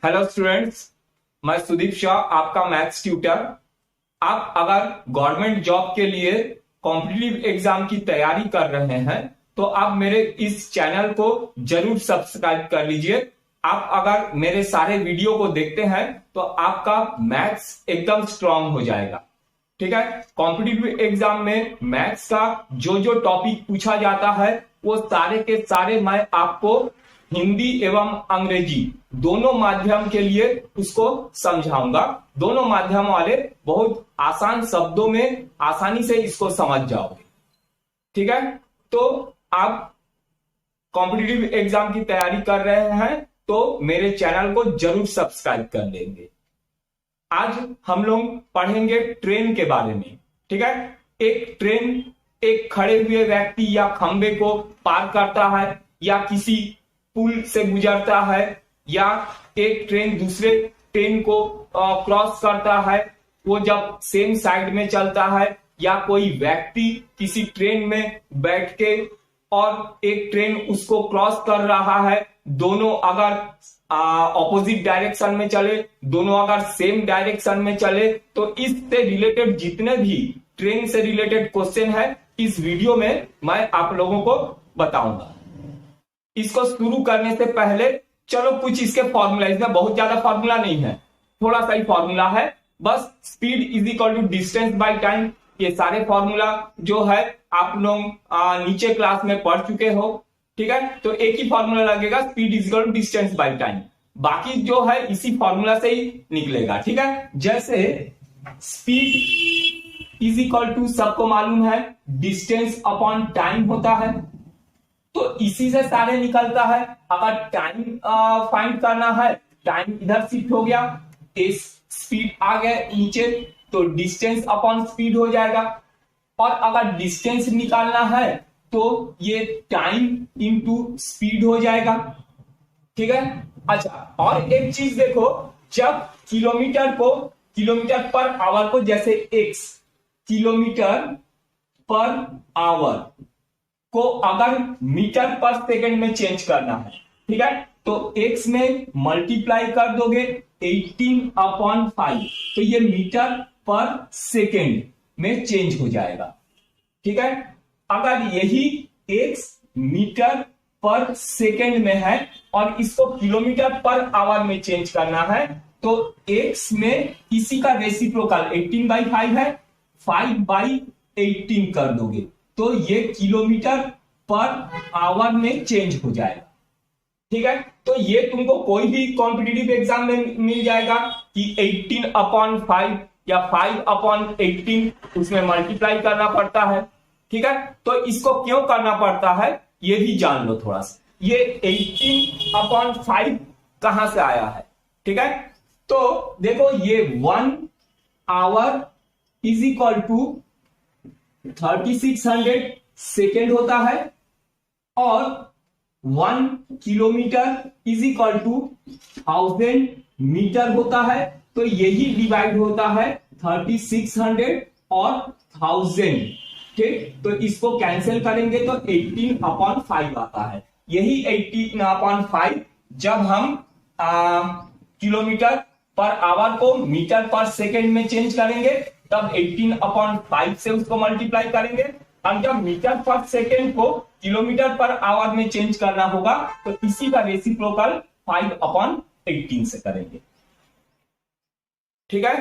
Hello students, मैं सुदीप शाह, आपका maths tutor. आप अगर गवर्नमेंट जॉब के लिए कॉम्पिटिटिव एग्जाम की तैयारी कर रहे हैं तो आप मेरे इस चैनल को जरूर सब्सक्राइब कर लीजिए। आप अगर मेरे सारे वीडियो को देखते हैं तो आपका मैथ्स एकदम स्ट्रांग हो जाएगा। ठीक है, कॉम्पिटिटिव एग्जाम में मैथ्स का जो जो टॉपिक पूछा जाता है वो सारे के सारे मैं आपको हिंदी एवं अंग्रेजी दोनों माध्यम के लिए उसको समझाऊंगा। दोनों माध्यम वाले बहुत आसान शब्दों में आसानी से इसको समझ जाओगे। ठीक है, तो आप कॉम्पिटिटिव एग्जाम की तैयारी कर रहे हैं तो मेरे चैनल को जरूर सब्सक्राइब कर लेंगे। आज हम लोग पढ़ेंगे ट्रेन के बारे में। ठीक है, एक ट्रेन एक खड़े हुए व्यक्ति या खंबे को पार करता है या किसी पुल से गुजरता है या एक ट्रेन दूसरे ट्रेन को क्रॉस करता है, वो जब सेम साइड में चलता है, या कोई व्यक्ति किसी ट्रेन में बैठ के और एक ट्रेन उसको क्रॉस कर रहा है, दोनों अगर ऑपोजिट डायरेक्शन में चले, दोनों अगर सेम डायरेक्शन में चले, तो इससे रिलेटेड जितने भी ट्रेन से रिलेटेड क्वेश्चन है इस वीडियो में मैं आप लोगों को बताऊंगा। इसको शुरू करने से पहले चलो कुछ इसके फॉर्मूला, इसमें बहुत ज्यादा फॉर्मूला नहीं है, थोड़ा सा ही फॉर्मूला है बस। Speed is equal to distance by time, ये सारे फॉर्मूला जो है आप लोग नीचे क्लास में पढ़ चुके हो। ठीक है, तो एक ही फॉर्मूला लगेगा, speed is equal to distance by time, बाकी जो है इसी फॉर्मूला से ही निकलेगा। ठीक है, जैसे स्पीड इज इक्वल टू सबको मालूम है डिस्टेंस अपॉन टाइम होता है, तो इसी से सारे निकलता है। अगर टाइम फाइंड करना है, टाइम इधर शिफ्ट हो गया, इस स्पीड आ गया नीचे, तो डिस्टेंस अपॉन स्पीड हो जाएगा। और अगर डिस्टेंस निकालना है तो ये टाइम इंटू स्पीड हो जाएगा। ठीक है, अच्छा और एक चीज देखो, जब किलोमीटर पर आवर को, जैसे एक्स किलोमीटर पर आवर को अगर मीटर पर सेकंड में चेंज करना है, ठीक है, तो x में मल्टीप्लाई कर दोगे 18/5, तो ये मीटर पर सेकंड में चेंज हो जाएगा। ठीक है, अगर यही x मीटर पर सेकंड में है और इसको किलोमीटर पर आवर में चेंज करना है, तो x में इसी का रेसिप्रोकल 18/5 है, 5/18 कर दोगे तो ये किलोमीटर पर आवर में चेंज हो जाएगा। ठीक है, तो ये तुमको कोई भी कॉम्पिटिटिव एग्जाम में मिल जाएगा कि 18/5 या 5/18 उसमें मल्टीप्लाई करना पड़ता है। ठीक है, तो इसको क्यों करना पड़ता है ये भी जान लो थोड़ा सा। ये 18/5 कहां से आया है? ठीक है, तो देखो ये 1 hour is equal to 3600 second होता है और 1 kilometre is equal to 1000 metre होता है, तो यही डिवाइड होता है 3600 और 1000। ठीक, तो इसको कैंसिल करेंगे तो 18/5 आता है। यही 18/5 जब हम किलोमीटर पर आवर को मीटर पर सेकेंड में चेंज करेंगे तब 18/5 से उसको मल्टीप्लाई करेंगे, और जब मीटर पर सेकेंड को किलोमीटर पर आवर में चेंज करना होगा तो इसी का रेसिप्रोकल 5/18 से करेंगे। ठीक है,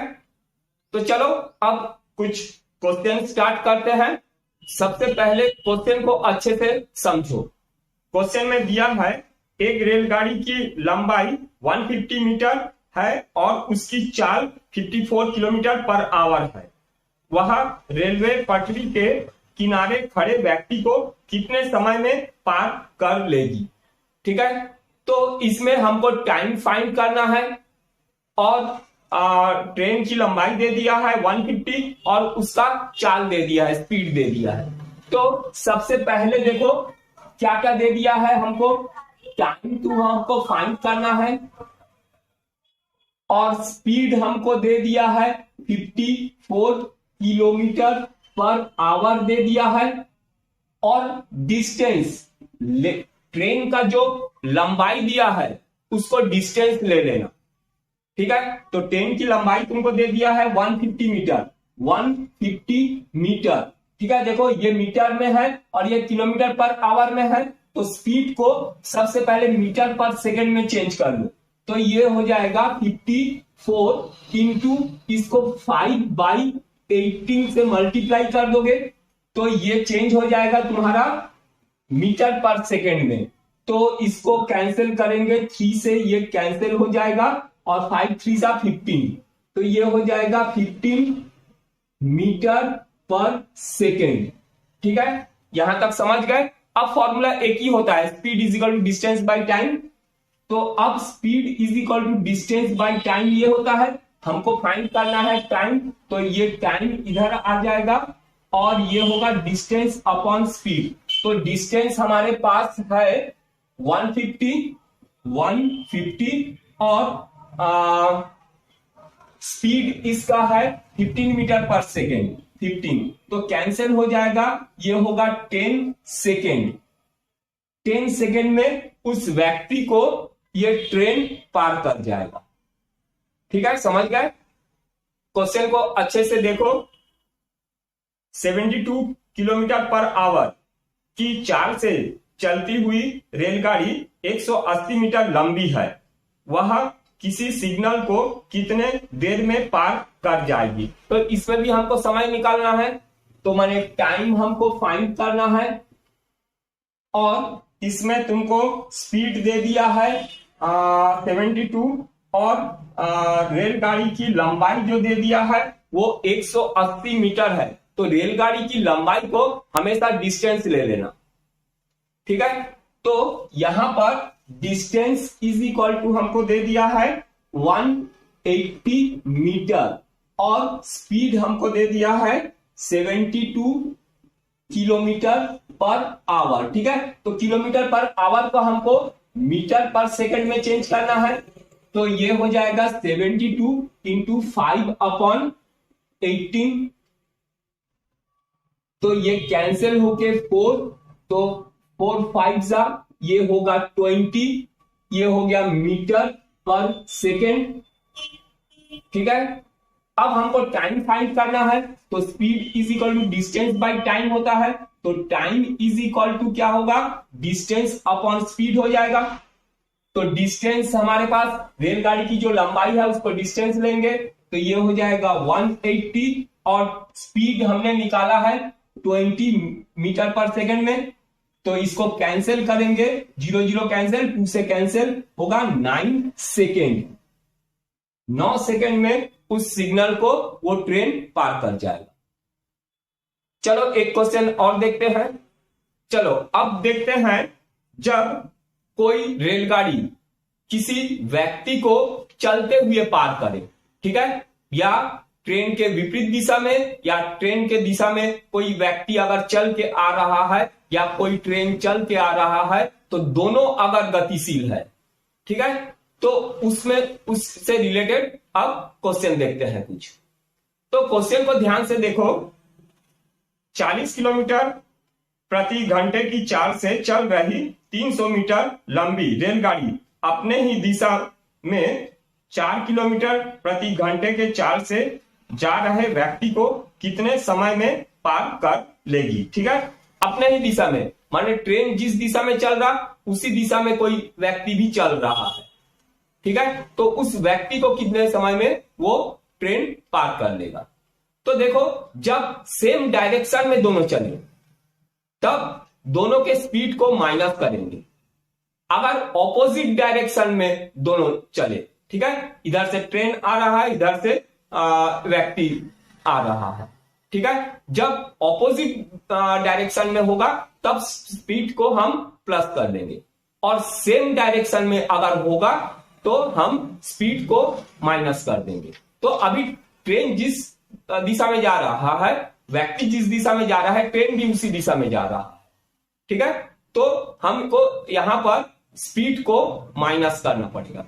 तो चलो अब कुछ क्वेश्चन स्टार्ट करते हैं। सबसे पहले क्वेश्चन को अच्छे से समझो। क्वेश्चन में दिया है एक रेलगाड़ी की लंबाई 150 मीटर है और उसकी चाल 54 किलोमीटर पर आवर है। वह रेलवे पटरी के किनारे खड़े व्यक्ति को कितने समय में पार कर लेगी? ठीक है, तो इसमें हमको टाइम फाइंड करना है और ट्रेन की लंबाई दे दिया है 150 और उसका चाल दे दिया है, स्पीड दे दिया है। तो सबसे पहले देखो क्या क्या दे दिया है हमको, टाइम तो हमको फाइंड करना है और स्पीड हमको दे दिया है 54 किलोमीटर पर आवर दे दिया है, और डिस्टेंस ट्रेन का जो लंबाई दिया है उसको डिस्टेंस ले लेना। ठीक है। तो ट्रेन की लंबाई तुमको दे दिया है 150 मीटर, 150 मीटर। ठीक है, देखो ये मीटर में है और ये किलोमीटर पर आवर में है, तो स्पीड को सबसे पहले मीटर पर सेकंड में चेंज कर लो। तो ये हो जाएगा 54 इंटू इसको 5/18 से मल्टीप्लाई कर दोगे तो ये चेंज हो जाएगा तुम्हारा मीटर पर सेकंड में। तो इसको कैंसिल करेंगे, 3 से ये कैंसिल हो जाएगा और 5 3 सा 15, तो ये हो जाएगा 15 मीटर पर सेकेंड। ठीक है, यहां तक समझ गए। अब फॉर्मूला एक ही होता है, speed is equal to distance by time. तो अब speed is equal to distance by time ये होता है, हमको फाइंड करना है टाइम, तो ये टाइम इधर आ जाएगा और ये होगा डिस्टेंस अपॉन स्पीड। तो डिस्टेंस हमारे पास है 150 और स्पीड इसका है 15 मीटर पर सेकेंड, 15, तो कैंसिल हो जाएगा, ये होगा 10 सेकेंड। 10 सेकेंड में उस व्यक्ति को ये ट्रेन पार कर जाएगा। ठीक है, समझ गए। क्वेश्चन को अच्छे से देखो। 72 किलोमीटर पर आवर की चाल से चलती हुई रेलगाड़ी 180 मीटर लंबी है, वह किसी सिग्नल को कितने देर में पार कर जाएगी। तो इसमें भी हमको समय निकालना है, तो मैंने टाइम हमको फाइंड करना है और इसमें तुमको स्पीड दे दिया है 72 और रेलगाड़ी की लंबाई जो दे दिया है वो 180 मीटर है। तो रेलगाड़ी की लंबाई को हमेशा डिस्टेंस ले लेना। ठीक है, तो यहां पर डिस्टेंस इज इक्वल टू हमको दे दिया है 180 मीटर और स्पीड हमको दे दिया है 72 किलोमीटर पर आवर। ठीक है, तो किलोमीटर पर आवर को हमको मीटर पर सेकंड में चेंज करना है, तो ये हो जाएगा 72 इंटू 5/18, तो ये कैंसिल होके 4, तो 4 5 जा ये होगा 20, ये हो गया मीटर पर सेकेंड। ठीक है, अब हमको टाइम फाइंड करना है, तो speed is equal to distance by time होता है, तो टाइम इज इक्वल टू क्या होगा, डिस्टेंस अपॉन स्पीड हो जाएगा। तो डिस्टेंस हमारे पास रेलगाड़ी की जो लंबाई है उसको डिस्टेंस लेंगे, तो ये हो जाएगा 180 और स्पीड हमने निकाला है 20 मीटर पर सेकेंड में, तो इसको कैंसिल करेंगे, 0 0 कैंसिल, 2 से कैंसिल होगा 9 सेकेंड। 9 सेकेंड में उस सिग्नल को वो ट्रेन पार कर जाएगा। चलो एक क्वेश्चन और देखते हैं। चलो अब देखते हैं, जब कोई रेलगाड़ी किसी व्यक्ति को चलते हुए पार करे, ठीक है, या ट्रेन के विपरीत दिशा में या ट्रेन के दिशा में कोई व्यक्ति अगर चल के आ रहा है या कोई ट्रेन चल के आ रहा है, तो दोनों अगर गतिशील है, ठीक है, तो उसमें उससे रिलेटेड अब क्वेश्चन देखते हैं कुछ। तो क्वेश्चन को ध्यान से देखो। 40 किलोमीटर प्रति घंटे की चाल से चल रही 300 मीटर लंबी रेलगाड़ी अपने ही दिशा में 4 किलोमीटर प्रति घंटे के चाल से जा रहे व्यक्ति को कितने समय में पार कर लेगी। ठीक है, अपने ही दिशा में, माने ट्रेन जिस दिशा में चल रहा उसी दिशा में कोई व्यक्ति भी चल रहा है, ठीक है, तो उस व्यक्ति को कितने समय में वो ट्रेन पार कर लेगा। तो देखो, जब सेम डायरेक्शन में दोनों चले तब दोनों के स्पीड को माइनस करेंगे। अगर ऑपोजिट डायरेक्शन में दोनों चले, ठीक है, इधर से ट्रेन आ रहा है, इधर से व्यक्ति आ रहा है, ठीक है, जब ऑपोजिट डायरेक्शन में होगा तब स्पीड को हम प्लस कर देंगे, और सेम डायरेक्शन में अगर होगा तो हम स्पीड को माइनस कर देंगे। तो अभी ट्रेन जिस दिशा में जा रहा है, व्यक्ति जिस दिशा में जा रहा है, ट्रेन भी उसी दिशा में जा रहा है, ठीक है, तो हमको यहां पर स्पीड को माइनस करना पड़ेगा।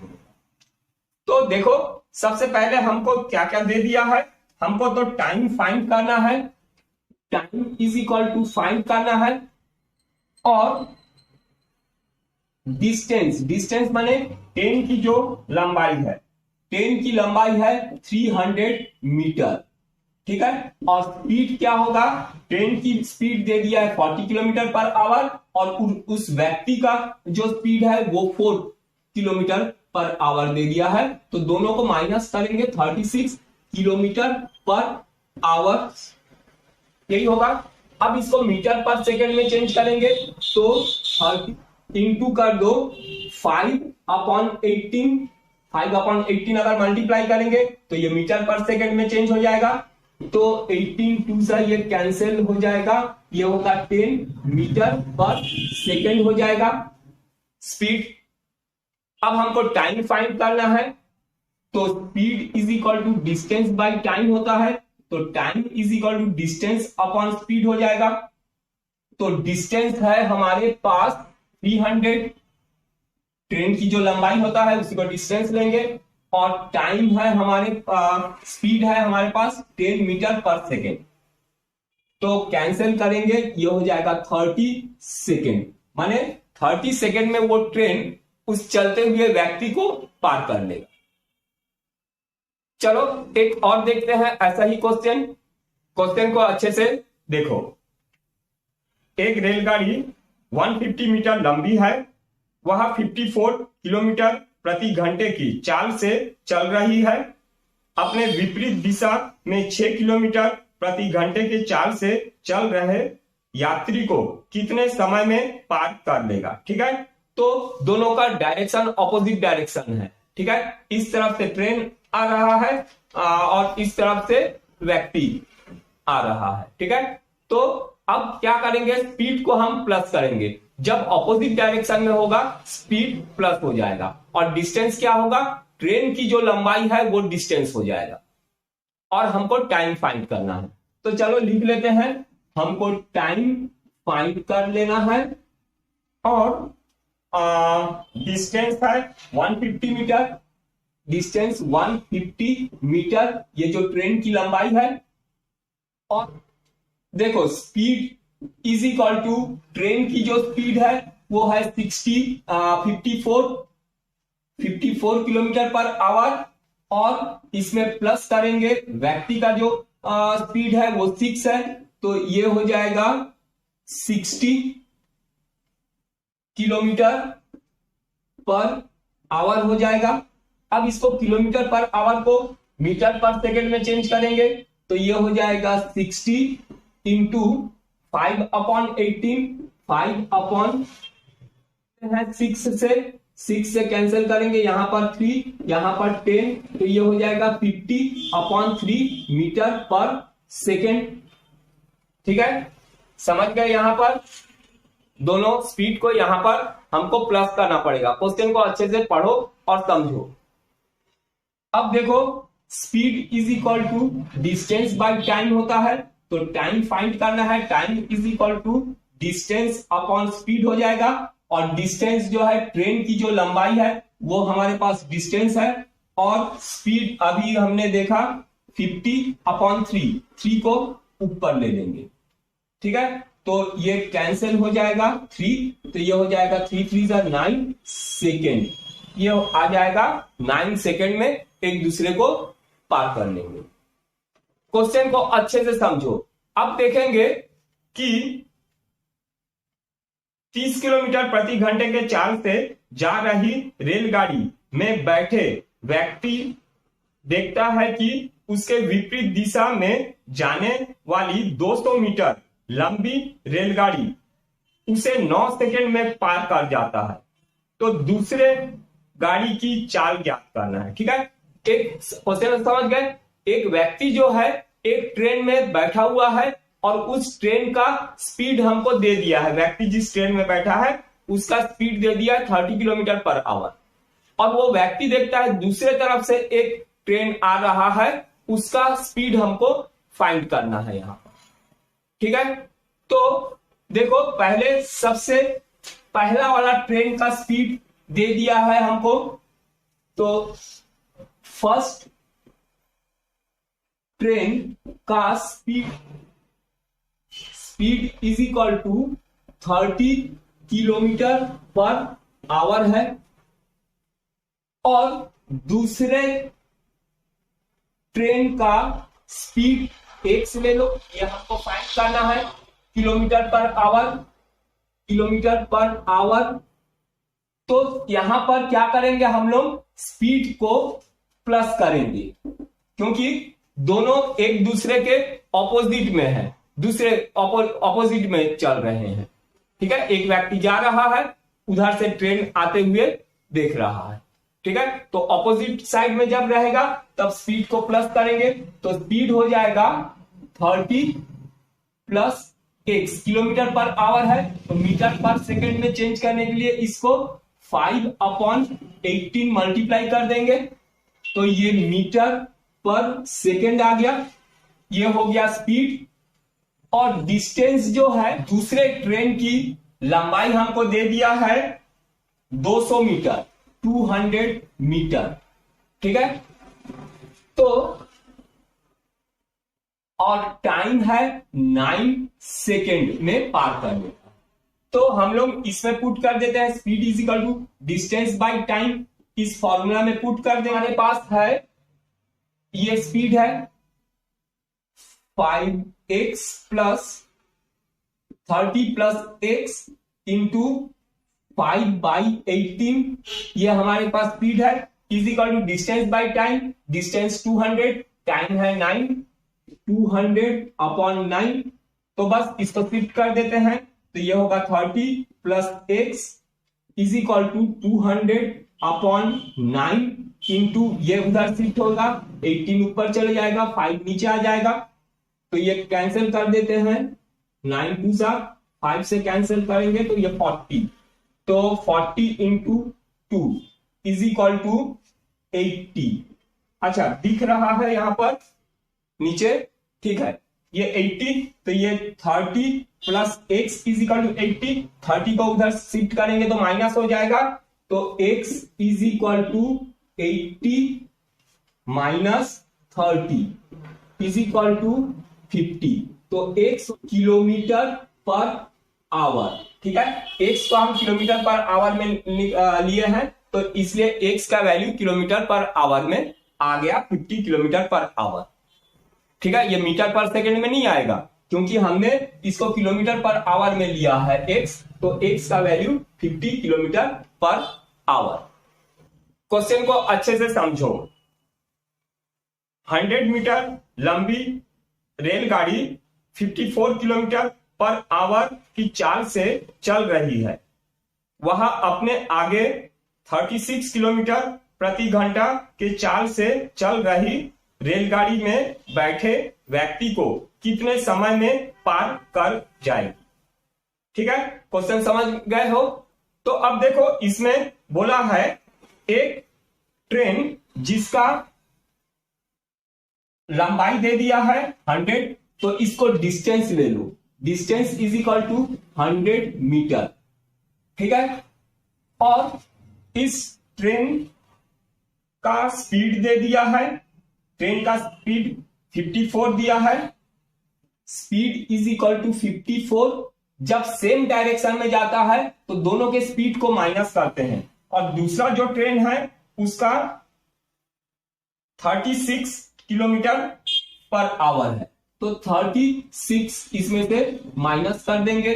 तो देखो, सबसे पहले हमको क्या क्या दे दिया है, हमको तो टाइम फाइंड करना है, time is equal to find करना है, और डिस्टेंस, डिस्टेंस माने ट्रेन की जो लंबाई है, ट्रेन की लंबाई है 300 मीटर, ठीक है। और स्पीड क्या होगा, ट्रेन की स्पीड दे दिया है 40 किलोमीटर पर आवर और उस व्यक्ति का जो स्पीड है वो 4 किलोमीटर पर आवर दे दिया है। तो दोनों को माइनस करेंगे, 36 किलोमीटर पर आवर, यही होगा। अब इसको मीटर पर सेकेंड में चेंज करेंगे तो 30 इंटू कर दो 5/18, 5/18 अगर मल्टीप्लाई करेंगे तो ये मीटर पर सेकेंड में चेंज हो जाएगा। तो 18 टू से ये कैंसिल हो जाएगा, ये होगा 10 मीटर पर सेकेंड हो जाएगा स्पीड। अब हमको टाइम फाइंड करना है, तो speed is equal to distance by time होता है, तो time is equal to distance upon speed हो जाएगा। तो डिस्टेंस है हमारे पास 300, ट्रेन की जो लंबाई होता है उसी को डिस्टेंस लेंगे, और टाइम है हमारे स्पीड है हमारे पास 10 मीटर पर सेकेंड। तो कैंसिल करेंगे, ये हो जाएगा 30 सेकेंड, माने 30 सेकेंड में वो ट्रेन उस चलते हुए व्यक्ति को पार कर लेगा। चलो एक और देखते हैं ऐसा ही क्वेश्चन को अच्छे से देखो। एक रेलगाड़ी 150 मीटर लंबी है, वह 54 किलोमीटर प्रति घंटे की चाल से चल रही है। अपने विपरीत दिशा में 6 किलोमीटर प्रति घंटे के चाल से चल रहे यात्री को कितने समय में पार कर लेगा, ठीक है। तो दोनों का डायरेक्शन अपोजिट डायरेक्शन है, ठीक है। इस तरफ से ट्रेन आ रहा है और इस तरफ से व्यक्ति आ रहा है, ठीक है। तो अब क्या करेंगे, स्पीड को हम प्लस करेंगे। जब ऑपोजिट डायरेक्शन में होगा स्पीड प्लस हो जाएगा, और डिस्टेंस क्या होगा, ट्रेन की जो लंबाई है वो डिस्टेंस हो जाएगा, और हमको टाइम फाइंड करना है। तो चलो लिख लेते हैं, हमको टाइम फाइंड कर लेना है, और डिस्टेंस है 150 मीटर, डिस्टेंस 150 मीटर, ये जो ट्रेन की लंबाई है। और देखो speed is equal to train की जो स्पीड है वो है 54 किलोमीटर पर आवर, और इसमें प्लस करेंगे व्यक्ति का जो स्पीड है वो 6 है, तो ये हो जाएगा 60 किलोमीटर पर आवर हो जाएगा। अब इसको किलोमीटर पर आवर को मीटर पर सेकेंड में चेंज करेंगे तो ये हो जाएगा 60 इंटू 5/18, 6 से कैंसिल करेंगे, यहां पर 3, यहां पर 10, तो ये हो जाएगा 50/3 मीटर पर सेकेंड, ठीक है। समझ गए, यहां पर दोनों स्पीड को यहां पर हमको प्लस करना पड़ेगा। क्वेश्चन को अच्छे से पढ़ो और समझो। अब देखो speed is equal to distance by time होता है, तो टाइम फाइंड करना है, time is equal to distance upon speed हो जाएगा। और डिस्टेंस जो है ट्रेन की जो लंबाई है वो हमारे पास डिस्टेंस है, और स्पीड अभी हमने देखा 50/3, 3 को ऊपर ले लेंगे, ठीक है। तो ये कैंसिल हो जाएगा 3, तो ये हो जाएगा 3 3 9 सेकेंड, ये आ जाएगा 9 सेकेंड में एक दूसरे को पार कर लेंगे। क्वेश्चन को अच्छे से समझो। अब देखेंगे कि 30 किलोमीटर प्रति घंटे के चाल से जा रही रेलगाड़ी में बैठे व्यक्ति देखता है कि उसके विपरीत दिशा में जाने वाली 200 मीटर लंबी रेलगाड़ी उसे 9 सेकेंड में पार कर जाता है। तो दूसरे गाड़ी की चाल ज्ञात करना है, ठीक है। एक क्वेश्चन समझ गए, एक व्यक्ति जो है एक ट्रेन में बैठा हुआ है और उस ट्रेन का स्पीड हमको दे दिया है, व्यक्ति जिस ट्रेन में बैठा है उसका स्पीड दे दिया है 30 किलोमीटर पर आवर, और वो व्यक्ति देखता है दूसरे तरफ से एक ट्रेन आ रहा है, उसका स्पीड हमको फाइंड करना है यहां पर, ठीक है। तो देखो पहले सबसे पहला वाला ट्रेन का स्पीड दे दिया है हमको, तो फर्स्ट ट्रेन का speed is equal to 30 kilometre per hour है, और दूसरे ट्रेन का स्पीड एक्स ले लो, ये हमको फाइंड करना है, kilometre per our, kilometre per our. तो यहां पर क्या करेंगे हम लोग, स्पीड को प्लस करेंगे, क्योंकि दोनों एक दूसरे के ऑपोजिट में है, दूसरे ऑपोजिट में चल रहे हैं। ठीक है, एक व्यक्ति जा रहा है, उधर से ट्रेन आते हुए देख रहा है। ठीक है, तो ऑपोजिट साइड में जब रहेगा तब स्पीड को प्लस करेंगे, तो स्पीड हो जाएगा 30 plus x, kilometre per hour है तो मीटर पर सेकेंड में चेंज करने के लिए इसको 5/18 मल्टीप्लाई कर देंगे, तो ये मीटर पर सेकेंड आ गया, ये हो गया स्पीड। और डिस्टेंस जो है, दूसरे ट्रेन की लंबाई हमको दे दिया है 200 मीटर, 200 मीटर। ठीक है, तो और टाइम है 9 सेकेंड में पार करने का, तो हम लोग इसमें पुट कर देते हैं speed is equal to distance by time, इस फॉर्मूला में पुट कर दें। हमारे पास है, ये स्पीड है 5x plus 30 plus x into 5/18, ये हमारे पास स्पीड है, is equal to distance by time, distance 200, time है 9, 200/9, तो बस इसको शिफ्ट कर देते हैं, तो ये होगा 30 plus x is equal to 200/9 into, ये उधर शिफ्ट होगा, 18 ऊपर चले जाएगा, 5 नीचे आ जाएगा, तो ये कैंसिल कर देते हैं, 9 2 5 से कैंसिल करेंगे तो ये 40, तो 40 इंटू 2 इज इक्वल टू 80। अच्छा, दिख रहा है यहां पर नीचे, ठीक है, ये 80, तो ये 30 plus x is equal to 80, 30 को उधर शिफ्ट करेंगे तो माइनस हो जाएगा, तो x is equal to 80 minus 30 is equal to 50, तो x किलोमीटर पर आवर। ठीक है, x को हम किलोमीटर पर आवर में लिए हैं, तो इसलिए x का वैल्यू किलोमीटर पर आवर में आ गया 50 किलोमीटर पर आवर। ठीक है, ये मीटर पर सेकंड में नहीं आएगा, क्योंकि हमने इसको किलोमीटर पर आवर में लिया है x, तो x का value 50 kilometre per our. Question को अच्छे से समझो। 100 मीटर लंबी रेलगाड़ी 54 किलोमीटर पर आवर की चाल से चल रही है, वह अपने आगे 36 किलोमीटर प्रति घंटा के चाल से चल रही रेलगाड़ी में बैठे व्यक्ति को कितने समय में पार कर जाएगी। ठीक है, क्वेश्चन समझ गए हो? तो अब देखो, इसमें बोला है एक ट्रेन जिसका लंबाई दे दिया है 100, तो इसको डिस्टेंस ले लो, distance is equal to 100 metre. ठीक है, और इस ट्रेन का स्पीड दे दिया है, ट्रेन का स्पीड 54 दिया है, स्पीड इज इक्वल टू 54। जब सेम डायरेक्शन में जाता है तो दोनों के स्पीड को माइनस करते हैं, और दूसरा जो ट्रेन है उसका 36 किलोमीटर पर आवर है, तो 36 इसमें से माइनस कर देंगे,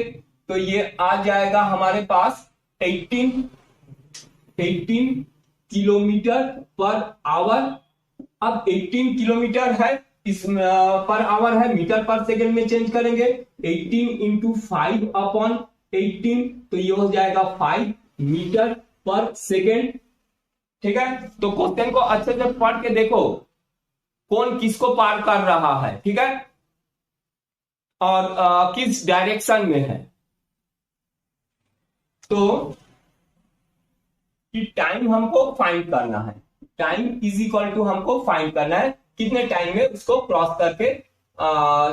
तो ये आ जाएगा हमारे पास 18 किलोमीटर पर आवर। अब 18 किलोमीटर है, इस पर आवर है, मीटर पर सेकंड में चेंज करेंगे, 18 इंटू 5/18, तो ये हो जाएगा 5 मीटर पर सेकंड। ठीक है, तो क्वेश्चन को अच्छे से पढ़ के देखो कौन किसको पार कर रहा है। ठीक है, और किस डायरेक्शन में है, तो कि टाइम हमको फाइंड करना है, टाइम इज इक्वल टू हमको फाइंड करना है कितने टाइम में उसको क्रॉस करके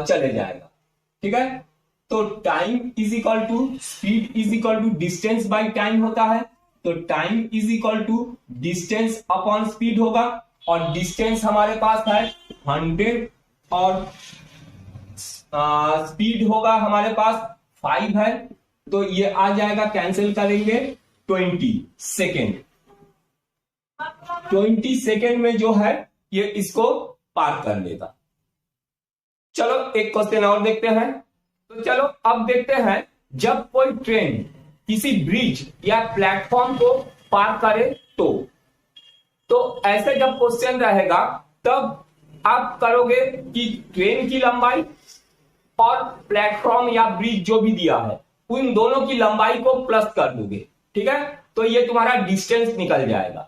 चले जाएगा। ठीक है, तो time is equal to speed is equal to distance by time होता है, तो time is equal to distance upon speed होगा, और डिस्टेंस हमारे पास है 100 और स्पीड होगा हमारे पास 5 है, तो ये आ जाएगा, कैंसिल करेंगे 20 सेकेंड। 20 सेकेंड में जो है ये इसको पार कर लेगा। चलो एक क्वेश्चन और देखते हैं। तो चलो अब देखते हैं, जब कोई ट्रेन किसी ब्रिज या प्लेटफॉर्म को पार करे तो ऐसे जब क्वेश्चन रहेगा तब आप करोगे कि ट्रेन की लंबाई और प्लेटफॉर्म या ब्रिज जो भी दिया है उन दोनों की लंबाई को प्लस कर दोगे, ठीक है, तो ये तुम्हारा डिस्टेंस निकल जाएगा।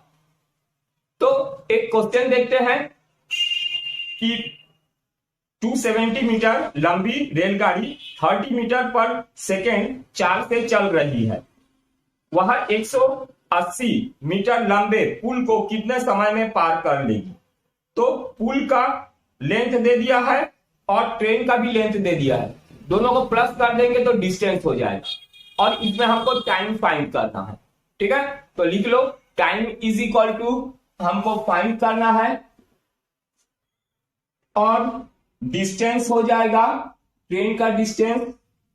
तो एक क्वेश्चन देखते हैं कि 270 मीटर लंबी रेलगाड़ी 30 मीटर पर सेकेंड चाल से चल रही है, वह 180 मीटर लंबे पुल को कितने समय में पार कर लेगी। तो पुल का लेंथ दे दिया है और ट्रेन का भी लेंथ दे दिया है, दोनों को प्लस कर देंगे तो डिस्टेंस हो जाएगा और इसमें हमको टाइम फाइंड करना है, ठीक है। तो लिख लो टाइम इज इक्वल टू हमको फाइंड करना है और डिस्टेंस हो जाएगा, ट्रेन का डिस्टेंस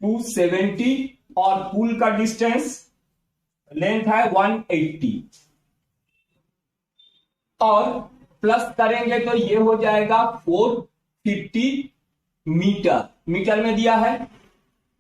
270 और पुल का डिस्टेंस लेंथ है 180 और प्लस करेंगे तो ये हो जाएगा 450 मीटर, मीटर में दिया है,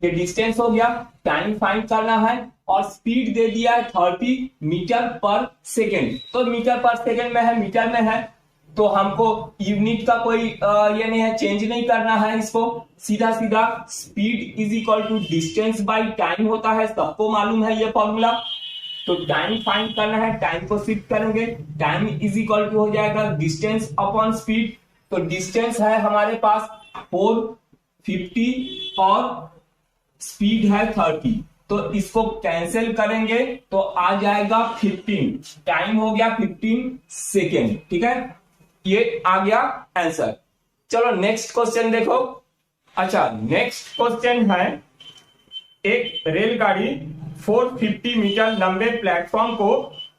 ये डिस्टेंस हो गया। टाइम फाइंड करना है और स्पीड दे दिया है 30 मीटर पर सेकेंड, तो मीटर पर सेकेंड में है, मीटर में है, तो हमको यूनिट का कोई ये नहीं है, चेंज नहीं करना है इसको, सीधा सीधा speed is equal to distance by time होता है, सबको मालूम है ये फॉर्मूला। तो टाइम फाइंड करना है, टाइम को शिफ्ट करेंगे, टाइम इज इक्वल टू हो जाएगा डिस्टेंस अपॉन स्पीड। तो डिस्टेंस है हमारे पास 450 और स्पीड है 30, तो इसको कैंसिल करेंगे तो आ जाएगा 15, टाइम हो गया 15 सेकेंड, ठीक है, ये आ गया आंसर। चलो नेक्स्ट क्वेश्चन देखो। अच्छा नेक्स्ट क्वेश्चन है, एक रेलगाड़ी 450 मीटर लंबे प्लेटफॉर्म को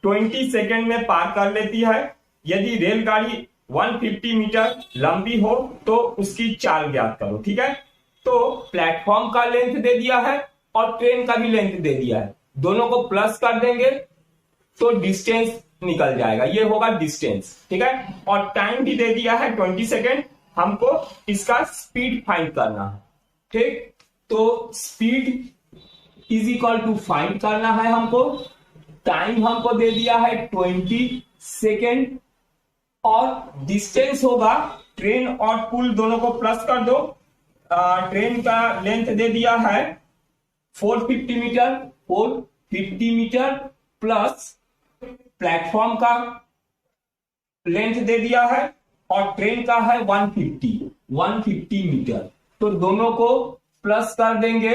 20 सेकेंड में पार कर लेती है, यदि रेलगाड़ी 150 मीटर लंबी हो तो उसकी चाल ज्ञात करो, ठीक है। तो प्लेटफॉर्म का लेंथ दे दिया है और ट्रेन का भी लेंथ दे दिया है, दोनों को प्लस कर देंगे तो डिस्टेंस निकल जाएगा, ये होगा डिस्टेंस, ठीक है। और टाइम भी दे दिया है 20 सेकेंड, हमको इसका स्पीड फाइंड करना है, ठीक। तो speed is equal to find करना है हमको, टाइम हमको दे दिया है 20 सेकेंड और डिस्टेंस होगा, ट्रेन और पुल दोनों को प्लस कर दो, ट्रेन का लेंथ दे दिया है 450 मीटर, 450 मीटर प्लस प्लेटफॉर्म का लेंथ दे दिया है और ट्रेन का है 150 मीटर, तो दोनों को प्लस कर देंगे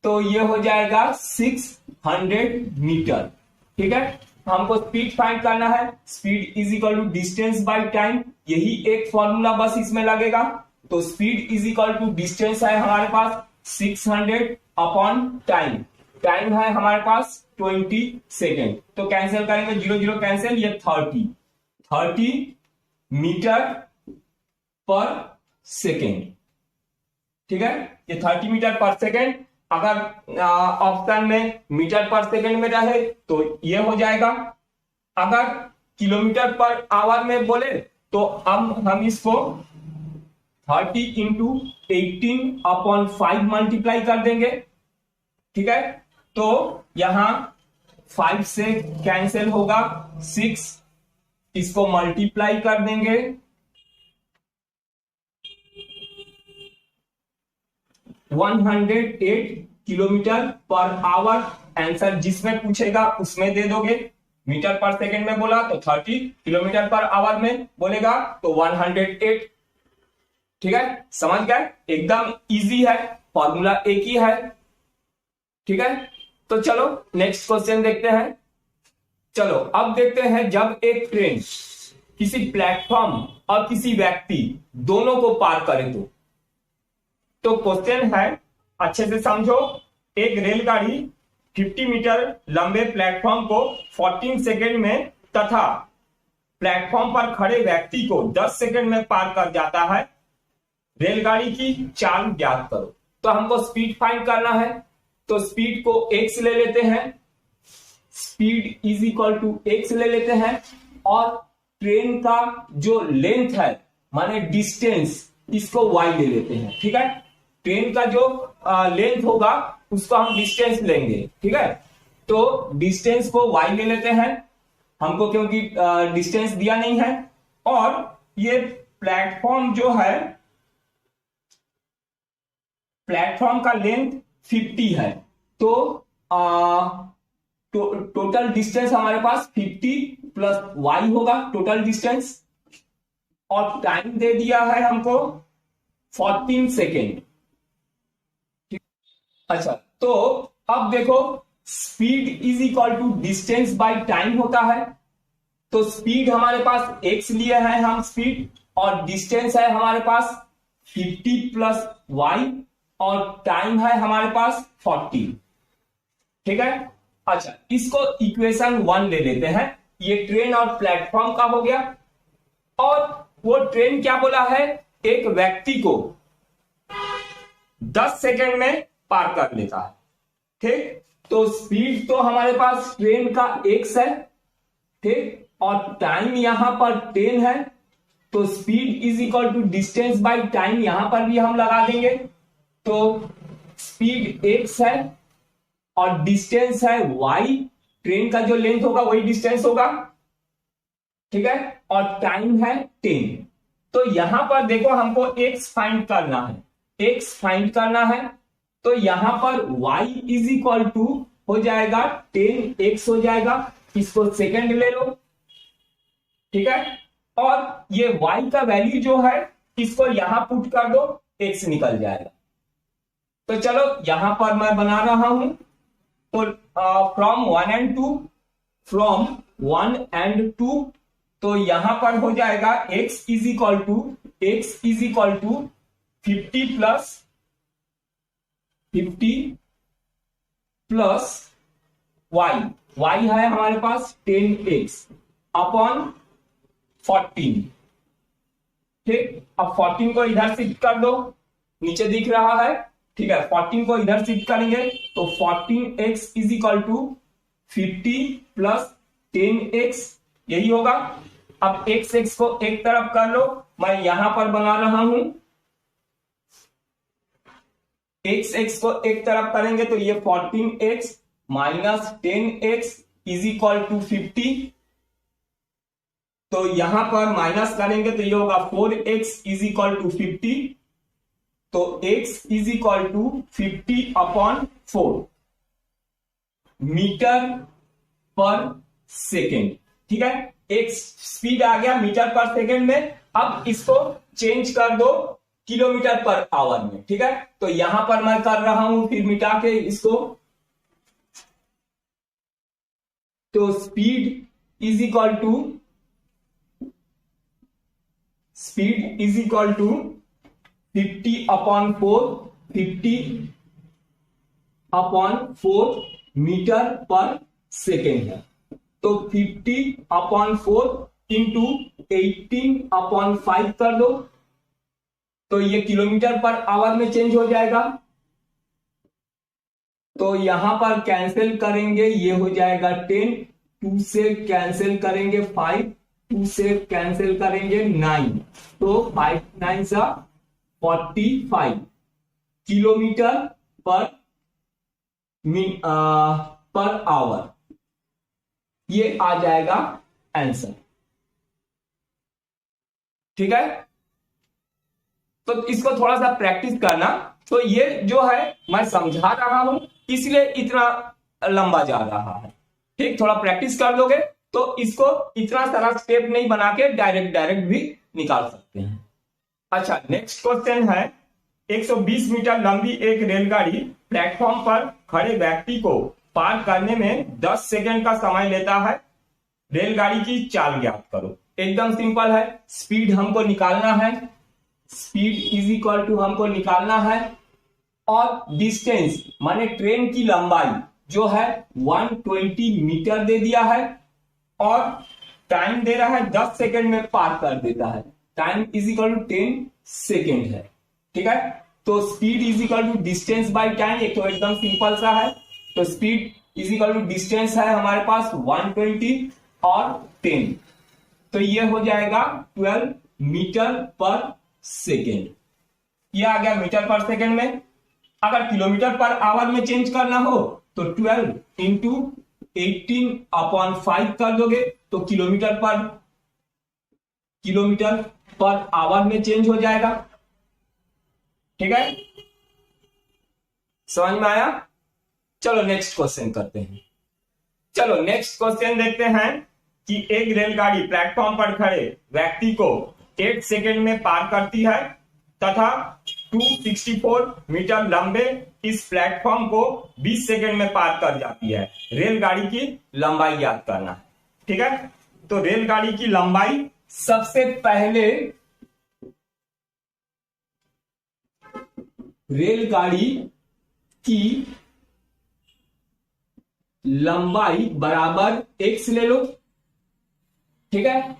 तो ये हो जाएगा 600 मीटर, ठीक है। हमको स्पीड फाइंड करना है, speed is equal to distance by time, यही एक फॉर्मूला बस इसमें लगेगा। तो speed is equal to distance है हमारे पास 600 अपॉन टाइम, टाइम है हमारे पास 20 सेकेंड, तो कैंसिल करेंगे, 0 0 कैंसिल, ये 30 मीटर पर सेकेंड, ठीक है, ये 30 मीटर पर सेकेंड। अगर ऑप्शन में मीटर पर सेकेंड में रहे तो ये हो जाएगा, अगर किलोमीटर पर आवर में बोले तो हम इसको 30 इंटू 18/5 मल्टीप्लाई कर देंगे, ठीक है। तो यहां 5 से कैंसिल होगा, 6 इसको मल्टीप्लाई कर देंगे, 108 किलोमीटर पर आवर, आंसर जिसमें पूछेगा उसमें दे दोगे, मीटर पर सेकंड में बोला तो 30, किलोमीटर पर आवर में बोलेगा तो 108, ठीक है, समझ गए, एकदम इजी है, फॉर्मूला एक ही है, ठीक है। तो चलो नेक्स्ट क्वेश्चन देखते हैं। चलो अब देखते हैं, जब एक ट्रेन किसी प्लेटफॉर्म और किसी व्यक्ति दोनों को पार करे तो क्वेश्चन है, अच्छे से समझो, एक रेलगाड़ी 50 मीटर लंबे प्लेटफॉर्म को 14 सेकेंड में तथा प्लेटफॉर्म पर खड़े व्यक्ति को 10 सेकेंड में पार कर जाता है, रेलगाड़ी की चाल ज्ञात करो। तो हमको स्पीड फाइंड करना है, तो स्पीड को x ले लेते हैं, speed is equal to x ले लेते हैं और ट्रेन का जो लेंथ है माने डिस्टेंस, इसको y ले लेते हैं। ठीक है, ट्रेन का जो लेंथ होगा उसको हम डिस्टेंस लेंगे। ठीक है, तो डिस्टेंस को y ले लेते हैं हमको, क्योंकि डिस्टेंस दिया नहीं है। और ये प्लेटफॉर्म जो है, प्लेटफॉर्म का लेंथ 50 है, तो टोटल डिस्टेंस हमारे पास 50 प्लस y होगा टोटल डिस्टेंस। और टाइम दे दिया है हमको 14 सेकेंड। अच्छा, तो अब देखो, speed is equal to distance by time होता है। तो स्पीड हमारे पास x लिए है हम स्पीड, और डिस्टेंस है हमारे पास 50 प्लस y, और टाइम है हमारे पास 40। ठीक है, अच्छा, इसको इक्वेशन 1 ले लेते हैं। ये ट्रेन और प्लेटफॉर्म का हो गया। और वो ट्रेन क्या बोला है, एक व्यक्ति को 10 सेकेंड में पार कर लेता है। ठीक, तो स्पीड तो हमारे पास ट्रेन का x है। ठीक, और टाइम यहां पर 10 है, तो speed is equal to distance by time यहां पर भी हम लगा देंगे। तो स्पीड x है और डिस्टेंस है y, ट्रेन का जो लेंथ होगा वही डिस्टेंस होगा। ठीक है, और टाइम है 10। तो यहां पर देखो, हमको x फाइंड करना है, x फाइंड करना है। तो यहां पर y इज इक्वल टू हो जाएगा 10x हो जाएगा, इसको सेकंड ले लो। ठीक है, और ये y का वैल्यू जो है इसको यहां पुट कर दो, x निकल जाएगा। तो चलो यहां पर मैं बना रहा हूं। तो फ्रॉम 1 and 2, फ्रॉम 1 and 2, तो यहां पर हो जाएगा x is equal to 50 plus y है हमारे पास 10x अपॉन 14। ठीक, अब 14 को इधर शिफ्ट कर दो, नीचे दिख रहा है। ठीक है, 14 को इधर शिफ्ट करेंगे तो 14x is equal to 50 plus 10x, यही होगा। अब x को एक तरफ कर लो, मैं यहां पर बना रहा हूं। x को एक तरफ करेंगे तो ये 14x minus 10x is equal to 50। तो यहां पर माइनस करेंगे तो ये होगा 4x इज इक्वल टू 50। तो x is equal to 50 upon 4 metre per second. ठीक है, x स्पीड आ गया मीटर पर सेकेंड में। अब इसको चेंज कर दो किलोमीटर पर आवर में। ठीक है, तो यहां पर मैं कर रहा हूं, फिर मिटा के इसको। तो speed is equal to 50 upon 4 metre per second है। तो 50 अपॉन 4 इंटू 18 अपॉन 5 कर दो, तो ये किलोमीटर पर आवर में चेंज हो जाएगा। तो यहां पर कैंसिल करेंगे, ये हो जाएगा 10, 2 से कैंसिल करेंगे 5, 2 से कैंसिल करेंगे 9, तो 5 9 सा 45 किलोमीटर पर आवर, ये आ जाएगा आंसर। ठीक है, तो इसको थोड़ा सा प्रैक्टिस करना। तो ये जो है मैं समझा रहा हूं, इसलिए इतना लंबा जा रहा है। ठीक, थोड़ा प्रैक्टिस कर लोगे तो इसको इतना सारा स्टेप नहीं बना के डायरेक्ट भी निकाल सकते हैं। अच्छा, नेक्स्ट क्वेश्चन है, 120 मीटर लंबी एक रेलगाड़ी प्लेटफॉर्म पर खड़े व्यक्ति को पार करने में 10 सेकंड का समय लेता है। रेलगाड़ी की चाल ज्ञात करो। एकदम सिंपल है, स्पीड हमको निकालना है, स्पीड इज इक्वल टू हमको निकालना है, और डिस्टेंस माने ट्रेन की लंबाई जो है 120 मीटर दे दिया है, और टाइम दे रहा है 10 सेकंड में पार कर देता है। Time is equal to 10 second है। ठीक है, तो speed is equal to distance by time, एक तो एकदम सिंपल सा है। तो speed is equal to distance है हमारे पास 120 और 10, तो ये हो जाएगा 12 मीटर पर सेकेंड। ये आ गया मीटर पर सेकेंड में। अगर किलोमीटर पर आवर में चेंज करना हो तो 12 इंटू 18/5 कर दोगे तो किलोमीटर पर आवर में चेंज हो जाएगा। ठीक है, समझ में आया? चलो नेक्स्ट क्वेश्चन करते हैं। चलो नेक्स्ट क्वेश्चन देखते हैं कि एक रेलगाड़ी प्लेटफॉर्म पर खड़े व्यक्ति को 8 सेकेंड में पार करती है तथा 264 मीटर लंबे इस प्लेटफॉर्म को 20 सेकेंड में पार कर जाती है। रेलगाड़ी की लंबाई याद करना है। ठीक है, तो रेलगाड़ी की लंबाई, सबसे पहले रेलगाड़ी की लंबाई बराबर x ले लो। ठीक है,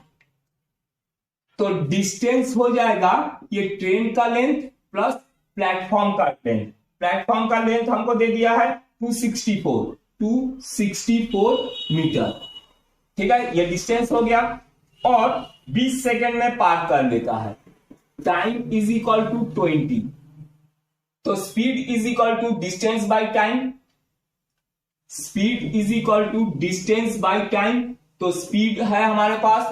तो डिस्टेंस हो जाएगा ये ट्रेन का लेंथ प्लस प्लेटफॉर्म का लेंथ। प्लेटफॉर्म का लेंथ हमको दे दिया है 264 मीटर। ठीक है, ये डिस्टेंस हो गया और 20 सेकेंड में पार कर लेता है। टाइम इज इक्वल टू 20, तो speed is equal to distance by time. Speed is equal to distance by time, तो स्पीड है हमारे पास,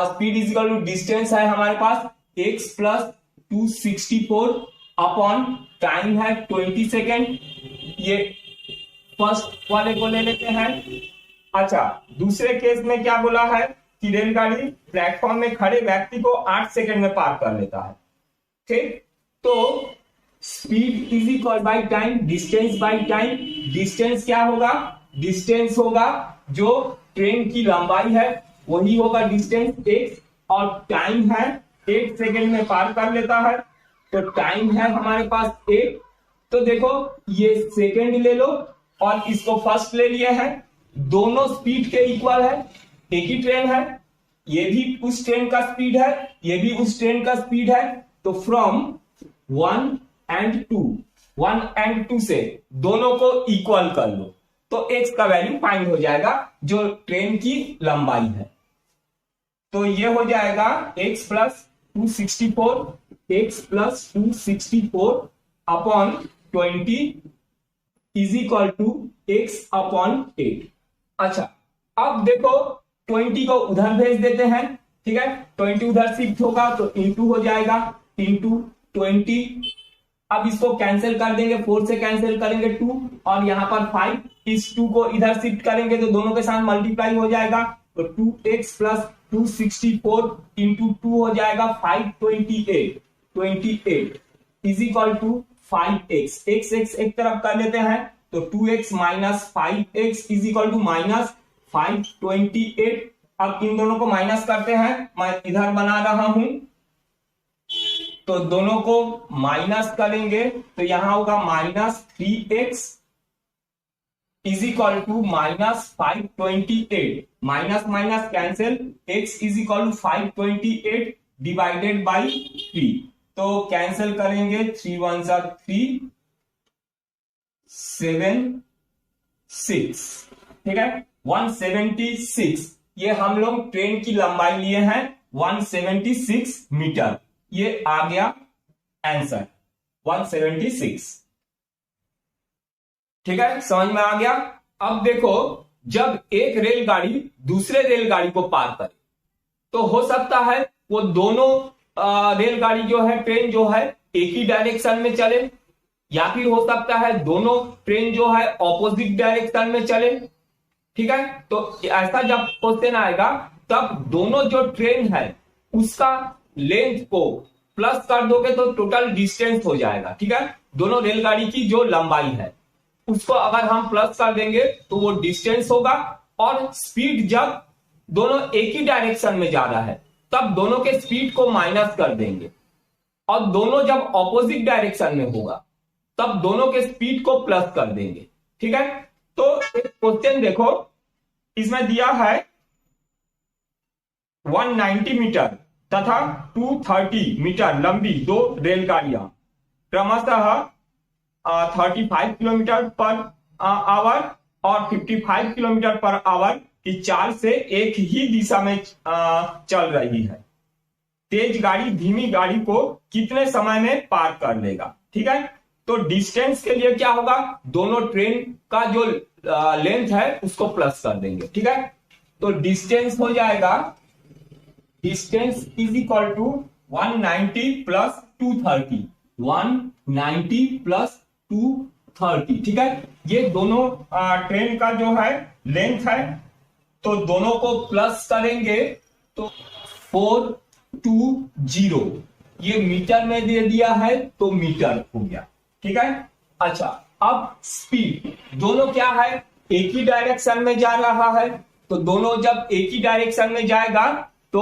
speed is equal to distance है हमारे पास x प्लस 264 अपॉन टाइम है 20 सेकेंड। ये फर्स्ट वाले को ले लेते हैं। अच्छा, दूसरे केस में क्या बोला है कि रेलगाड़ी प्लेटफॉर्म में खड़े व्यक्ति को 8 सेकेंड में पार कर लेता है। ठीक, तो speed is equal bye time, distance by time. Distance क्या होगा? डिस्टेंस होगा जो ट्रेन की लंबाई है वही होगा डिस्टेंस x, और टाइम है 8 सेकेंड में पार कर लेता है, तो टाइम है हमारे पास 8। तो देखो ये सेकेंड ले लो और इसको फर्स्ट ले लिए हैं, दोनों स्पीड के इक्वल है, एक ही ट्रेन है, ये भी उस ट्रेन का स्पीड है, ये भी उस ट्रेन का स्पीड है। तो फ्रॉम 1 and 2 से दोनों को इक्वल कर लो तो x का वैल्यू फाइंड हो जाएगा जो ट्रेन की लंबाई है। तो ये हो जाएगा x plus 264 upon 20 is equal to x upon 8। अच्छा, अब देखो 20 को उधर भेज देते हैं। ठीक है, 20 उधर शिफ्ट होगा तो इंटू हो जाएगा, इंटू 20। अब इसको कैंसिल कर देंगे, 4 से कैंसिल करेंगे 2 और यहां पर 5, इस 2 को इधर शिफ्ट करेंगे तो दोनों के साथ मल्टीप्लाई हो जाएगा, तो 2x प्लस 264 इंटू 2 हो जाएगा 528 is equal to 5x। x एक तरफ कर लेते हैं तो 2x minus 5x is equal to minus 528। अब इन दोनों को माइनस करते हैं, मैं इधर बना रहा हूं, तो दोनों को माइनस करेंगे तो यहां होगा minus 3x is equal to minus 528। Minus minus cancel, x is equal to 528 divided by 3, तो कैंसिल करेंगे 3 1 3 7 6। ठीक है, 176। ये हम लोग ट्रेन की लंबाई लिए हैं 176 मीटर। ये आ गया आंसर 176। ठीक है, समझ में आ गया। अब देखो, जब एक रेलगाड़ी दूसरे रेलगाड़ी को पार करे तो हो सकता है वो दोनों रेलगाड़ी जो है, ट्रेन जो है एक ही डायरेक्शन में चले, या फिर हो सकता है दोनों ट्रेन जो है ऑपोजिट डायरेक्शन में चले। ठीक है, तो ऐसा जब क्वेश्चन आएगा तब दोनों जो ट्रेन है उसका लेंथ को प्लस कर दोगे तो टोटल डिस्टेंस हो जाएगा। ठीक है, दोनों रेलगाड़ी की जो लंबाई है उसको अगर हम प्लस कर देंगे तो वो डिस्टेंस होगा, और स्पीड जब दोनों एक ही डायरेक्शन में जा रहा है तब दोनों के स्पीड को माइनस कर देंगे, और दोनों जब ऑपोजिट डायरेक्शन में होगा तब दोनों के स्पीड को प्लस कर देंगे। ठीक है, तो एक क्वेश्चन देखो, इसमें दिया है 190 मीटर तथा 230 मीटर लंबी दो रेलगाड़ियां क्रमशः 35 किलोमीटर पर आवर और 55 किलोमीटर पर आवर की चाल से एक ही दिशा में चल रही है। तेज गाड़ी धीमी गाड़ी को कितने समय में पार कर लेगा। ठीक है, तो डिस्टेंस के लिए क्या होगा, दोनों ट्रेन का जो लेंथ है उसको प्लस कर देंगे। ठीक है, तो डिस्टेंस हो जाएगा, distance is equal to 190 plus 230, 190 plus 230। ठीक है, ये दोनों ट्रेन का जो है लेंथ है, तो दोनों को प्लस करेंगे तो 420, ये मीटर में दे दिया है तो मीटर हो गया। ठीक है, अच्छा अब स्पीड, दोनों क्या है, एक ही डायरेक्शन में जा रहा है, तो दोनों जब एक ही डायरेक्शन में जाएगा तो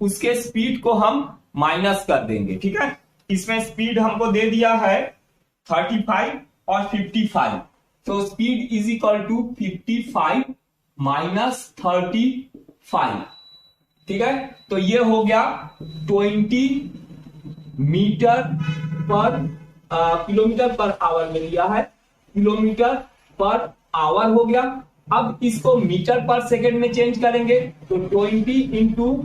उसके स्पीड को हम माइनस कर देंगे। ठीक है, इसमें स्पीड हमको दे दिया है 35 और 55, तो speed is equal to 55 minus 35। ठीक है, तो ये हो गया 20 मीटर पर किलोमीटर पर आवर में लिया है, किलोमीटर पर आवर हो गया। अब इसको मीटर पर सेकेंड में चेंज करेंगे तो 20 इंटू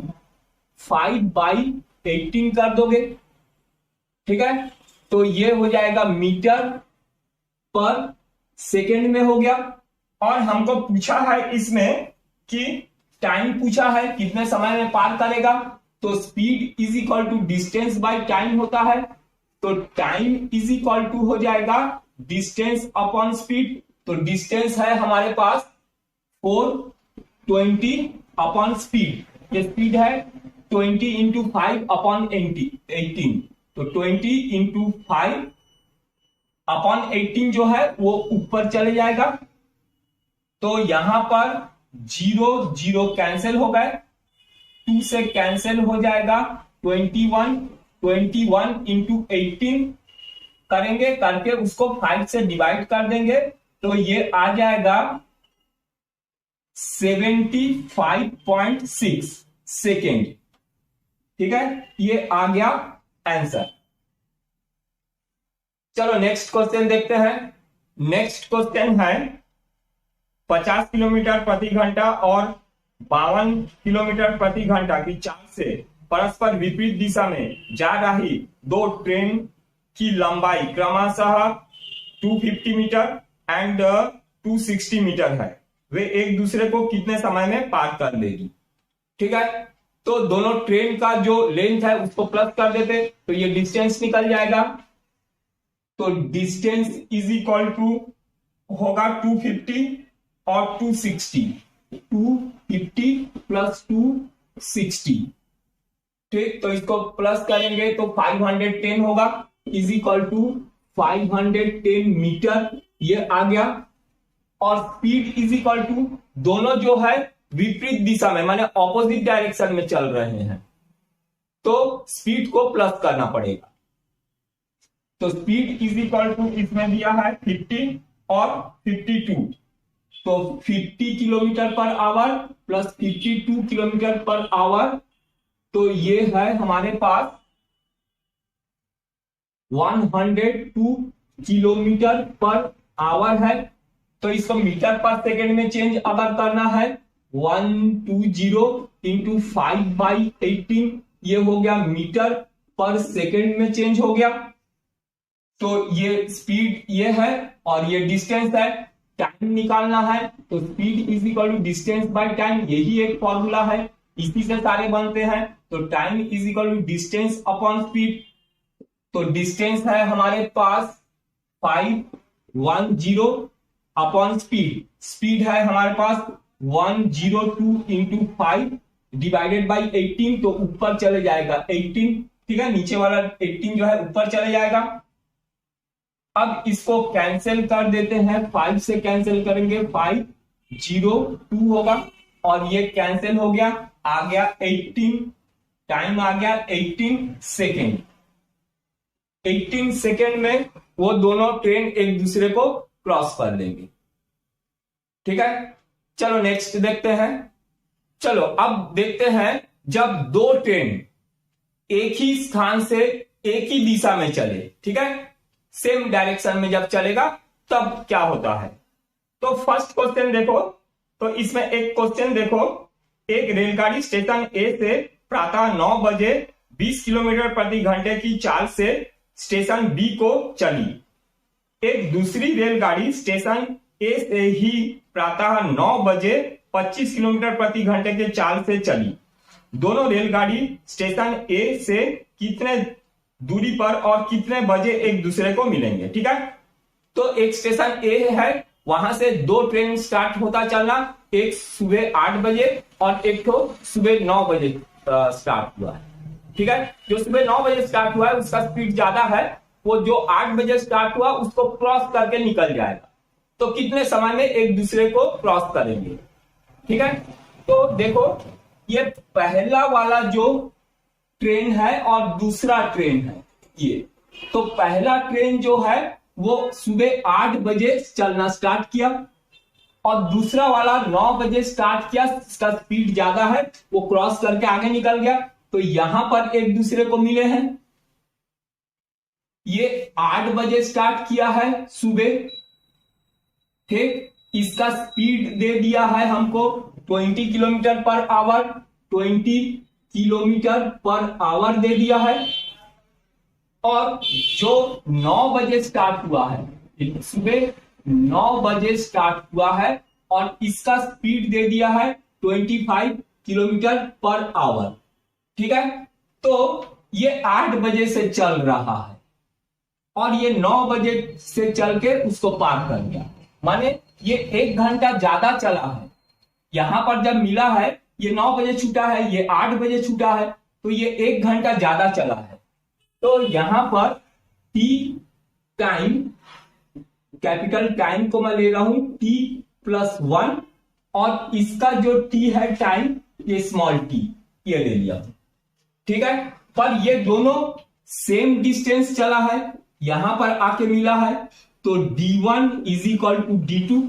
5/18 कर दोगे। ठीक है, तो ये हो जाएगा मीटर पर सेकेंड में हो गया। और हमको पूछा है इसमें कि टाइम पूछा है कितने समय में पार करेगा, तो speed is equal to distance by time होता है, तो टाइम इज इक्वल टू हो जाएगा डिस्टेंस अपॉन स्पीड। तो डिस्टेंस है हमारे पास 420 अपॉन स्पीड, ये स्पीड है 20 इंटू 5 अपॉन 18, तो 20 इंटू 5 अपॉन 18 जो है वो ऊपर चले जाएगा, तो यहां पर 0 0 कैंसिल हो गए, 2 से कैंसिल हो जाएगा, 21 इंटू 18 करेंगे, करके उसको 5 से डिवाइड कर देंगे, तो ये आ जाएगा 75.6 सेकेंड। ठीक है, ये आ गया आंसर। चलो नेक्स्ट क्वेश्चन देखते हैं। नेक्स्ट क्वेश्चन है 50 किलोमीटर प्रति घंटा और 52 किलोमीटर प्रति घंटा की चाल से परस्पर विपरीत दिशा में जा रही दो ट्रेन की लंबाई क्रमशः 250 मीटर एंड 260 मीटर है, वे एक दूसरे को कितने समय में पार कर लेगी। ठीक है, तो दोनों ट्रेन का जो लेंथ है उसको प्लस कर देते तो ये डिस्टेंस निकल जाएगा, तो डिस्टेंस इज इक्वल टू होगा 250 और 260, 250 प्लस 260। ठीक, तो इसको प्लस करेंगे तो 510 होगा, इज इक्वल टू 510 मीटर, ये आ गया। और स्पीड इज इक्वल टू, दोनों जो है विपरीत दिशा में माने ऑपोजिट डायरेक्शन में चल रहे हैं, तो स्पीड को प्लस करना पड़ेगा, तो स्पीड इज इक्वल टू इसमें दिया है 50 और 52, तो 50 kilometre per our plus 52 kilometre per our, तो ये है हमारे पास 102 किलोमीटर पर आवर है। तो इसको मीटर पर सेकेंड में चेंज अगर करना है 120 इंटू 5/18, ये हो गया मीटर पर सेकेंड में चेंज हो गया। तो ये स्पीड ये है और ये डिस्टेंस है, टाइम निकालना है तो speed is equal to distance by time, यही एक फॉर्मूला है, इसी से सारे बनते हैं। तो time is equal to distance upon speed, तो डिस्टेंस है हमारे पास 510 अपॉन स्पीड, स्पीड है हमारे पास 102 इंटू 5 डिवाइडेड बाई 18, तो ऊपर चले जाएगा 18। ठीक है, नीचे वाला 18 जो है ऊपर चले जाएगा। अब इसको कैंसिल कर देते हैं, 5 से कैंसिल करेंगे 502 होगा और ये कैंसिल हो गया, आ गया 18, टाइम आ गया 18 सेकेंड। 18 सेकेंड में वो दोनों ट्रेन एक दूसरे को क्रॉस कर लेंगे। ठीक है, चलो नेक्स्ट देखते हैं। चलो अब देखते हैं जब दो ट्रेन एक ही स्थान से एक ही दिशा में चले, ठीक है, सेम डायरेक्शन में जब चलेगा तब क्या होता है। तो फर्स्ट क्वेश्चन देखो, तो इसमें एक क्वेश्चन देखो, एक रेलगाड़ी स्टेशन ए से प्रातः 9 बजे 20 किलोमीटर प्रति घंटे की चाल से स्टेशन बी को चली। एक दूसरी रेलगाड़ी स्टेशन ए से ही प्रातः 9 बजे 25 किलोमीटर प्रति घंटे के चाल से चली। दोनों रेलगाड़ी स्टेशन ए से कितने दूरी पर और कितने बजे एक दूसरे को मिलेंगे। ठीक है, तो एक स्टेशन ए है, वहां से दो ट्रेन स्टार्ट होता चलना, एक सुबह 8 बजे और एक तो सुबह 9 बजे स्टार्ट हुआ है। ठीक है, जो सुबह 9 बजे स्टार्ट हुआ है उसका स्पीड ज्यादा है, वो जो 8 बजे स्टार्ट हुआ उसको क्रॉस करके निकल जाएगा। तो कितने समय में एक दूसरे को क्रॉस करेंगे। ठीक है, तो देखो ये पहला वाला जो ट्रेन है और दूसरा ट्रेन है ये, तो पहला ट्रेन जो है वो सुबह 8 बजे चलना स्टार्ट किया और दूसरा वाला 9 बजे स्टार्ट किया, इसका स्पीड ज्यादा है, वो क्रॉस करके आगे निकल गया। तो यहां पर एक दूसरे को मिले हैं। ये 8 बजे स्टार्ट किया है सुबह, ठीक, इसका स्पीड दे दिया है हमको 20 kilometre per hour, 20 kilometre per hour दे दिया है। और जो 9 बजे स्टार्ट हुआ है, सुबह 9 बजे स्टार्ट हुआ है और इसका स्पीड दे दिया है 25 किलोमीटर पर आवर। ठीक है, तो ये 8 बजे से चल रहा है और ये 9 बजे से चल के उसको पार कर गया, माने ये 1 घंटा ज्यादा चला है। यहां पर जब मिला है ये 9 बजे छूटा है, ये 8 बजे छूटा है, तो ये 1 घंटा ज्यादा चला है। तो यहां पर टी टाइम, कैपिटल टाइम को मैं ले रहा हूं t+1 और इसका जो टी है टाइम, ये स्मॉल टी, ये ले लिया। ठीक है, पर ये दोनों सेम डिस्टेंस चला है, यहां पर आके मिला है, तो d1 = d2।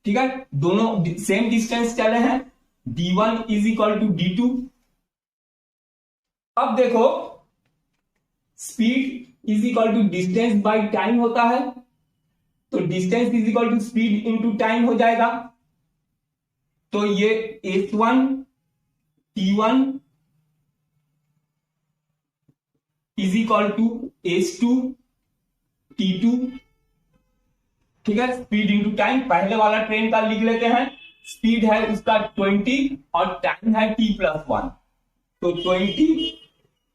ठीक है, दोनों सेम डिस्टेंस चले हैं, d1 = d2। अब देखो स्पीड = डिस्टेंस बाय टाइम होता है, तो डिस्टेंस = स्पीड इंटू टाइम हो जाएगा। तो ये s1 t1 = s2 t2। ठीक है, स्पीड इंटू टाइम, पहले वाला ट्रेन का लिख लेते हैं। स्पीड है उसका 20 और टाइम है t+1, तो 20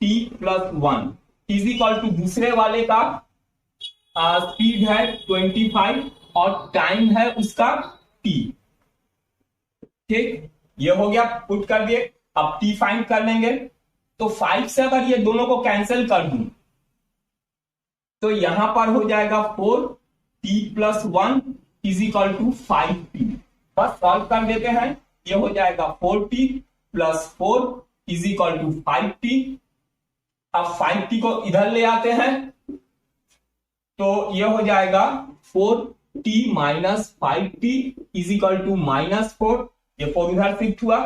t+1 = दूसरे वाले का स्पीड है 25 और टाइम है उसका t। ठीक, ये हो गया, पुट कर दिए। अब t फाइंड कर लेंगे, तो 5 से अगर ये दोनों को कैंसिल कर दूं तो यहां पर हो जाएगा 4t+1 = 5t। बस सॉल्व कर देते हैं, ये हो जाएगा 4t + 4 = 5t। अब 5t को इधर ले आते हैं, तो ये हो जाएगा 4t - 5t = -4। ये 4 इधर शिफ्ट हुआ,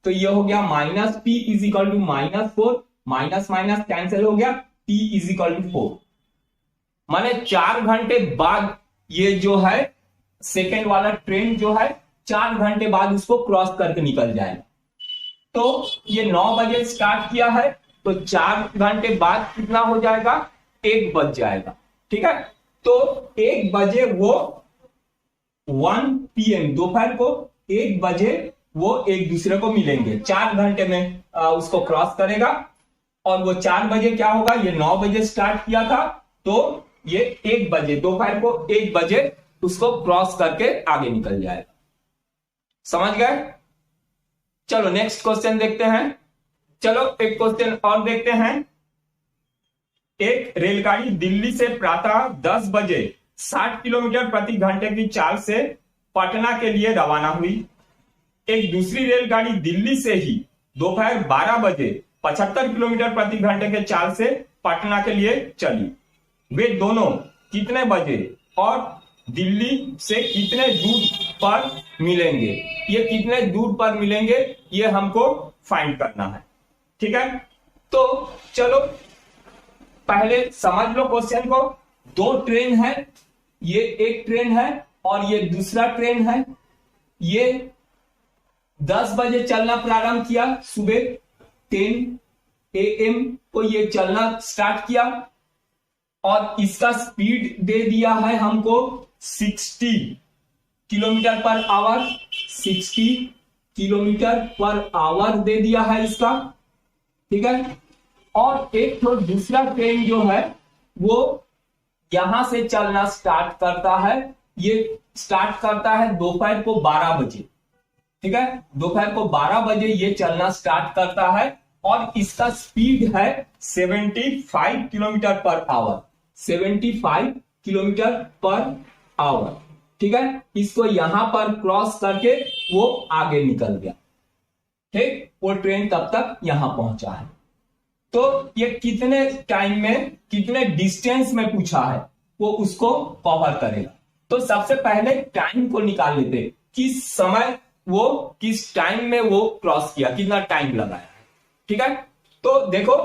तो ये हो गया -t = -4, माइनस माइनस कैंसिल हो गया, t = 4। माने 4 घंटे बाद ये जो है सेकेंड वाला ट्रेन जो है 4 घंटे बाद उसको क्रॉस करके निकल जाएगा। तो ये 9 बजे स्टार्ट किया है, तो 4 घंटे बाद कितना हो जाएगा, 1 बज जाएगा। ठीक है, तो 1 बजे वो 1 PM दोपहर को 1 बजे वो एक दूसरे को मिलेंगे। 4 घंटे में उसको क्रॉस करेगा और वो 4 बजे क्या होगा, ये 9 बजे स्टार्ट किया था, तो ये 1 बजे दोपहर को 1 बजे उसको क्रॉस करके आगे निकल जाएगा। समझ गए? चलो नेक्स्ट क्वेश्चन देखते हैं। चलो एक क्वेश्चन और देखते हैं। एक रेलगाड़ी दिल्ली से प्रातः 10 बजे 60 किलोमीटर प्रति घंटे की चाल से पटना के लिए रवाना हुई। एक दूसरी रेलगाड़ी दिल्ली से ही दोपहर 12 बजे 75 किलोमीटर प्रति घंटे के चाल से पटना के लिए चली। वे दोनों कितने बजे और दिल्ली से कितने दूर पर मिलेंगे? ये कितने दूर पर मिलेंगे ये हमको फाइंड करना है। ठीक है, तो चलो पहले समझ लो क्वेश्चन को। 2 ट्रेन है, ये एक ट्रेन है और ये दूसरा ट्रेन है। ये 10 बजे चलना प्रारंभ किया, सुबह 10 AM को ये चलना स्टार्ट किया और इसका स्पीड दे दिया है हमको 60 kilometre per hour, 60 kilometre per hour दे दिया है इसका, ठीक है। और एक तो दूसरा ट्रेन जो है वो यहां से चलना स्टार्ट करता है, ये स्टार्ट करता है दोपहर को 12 बजे, ठीक है। दोपहर को 12 बजे ये चलना स्टार्ट करता है और इसका स्पीड है 75 kilometre per our, 75 kilometre per our, ठीक है। इसको यहां पर क्रॉस करके वो आगे निकल गया, ठीक। वो ट्रेन तब तक यहां पहुंचा है। तो ये कितने टाइम में, कितने डिस्टेंस में पूछा है, वो उसको कवर करेगा। तो सबसे पहले टाइम को निकाल लेते, किस समय वो, किस टाइम में वो क्रॉस किया, कितना टाइम लगाया, ठीक है। तो देखो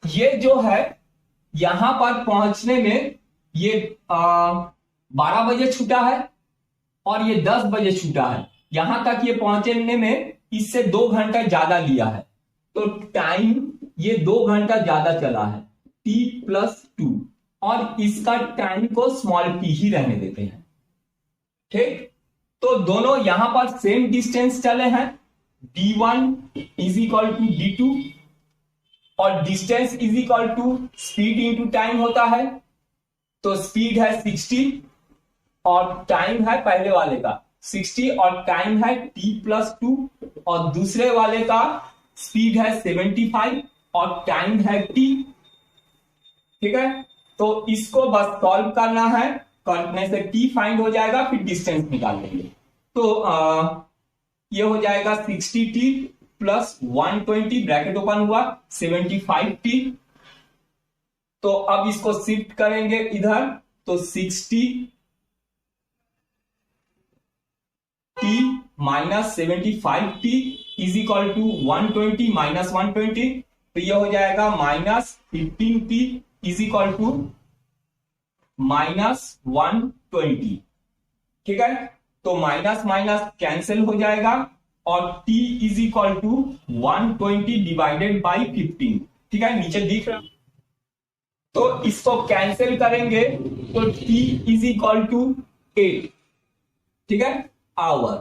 ये जो है यहां पर पहुंचने में ये 12 बजे छूटा है और ये 10 बजे छूटा है, यहां तक ये पहुंचने में इससे 2 घंटा ज्यादा लिया है। तो टाइम ये 2 घंटा ज्यादा चला है, t+2, और इसका टाइम को स्मॉल p ही रहने देते हैं, ठीक। तो दोनों यहां पर सेम डिस्टेंस चले हैं, d1 is equal to d2, और distance is equal to speed into time होता है। तो स्पीड है 60 और टाइम है पहले वाले का 60 और टाइम है t+2, और दूसरे वाले का स्पीड है 75 और टाइम है t, ठीक है। तो इसको बस सॉल्व करना है, करने से t फाइंड हो जाएगा, फिर डिस्टेंस निकाल लेंगे। तो ये हो जाएगा 60t प्लस 120 ब्रैकेट ओपन हुआ 75t। तो अब इसको शिफ्ट करेंगे इधर, तो 60t minus 75t is equal to 120 minus 120, तो ये हो जाएगा minus 15t is equal to minus 120, ठीक है। तो माइनस माइनस कैंसिल हो जाएगा और t is equal to 120 divided by 15, ठीक है, नीचे दिख रहा। तो इसको कैंसिल करेंगे तो t इज इक्वल टू 8, ठीक है, आवर।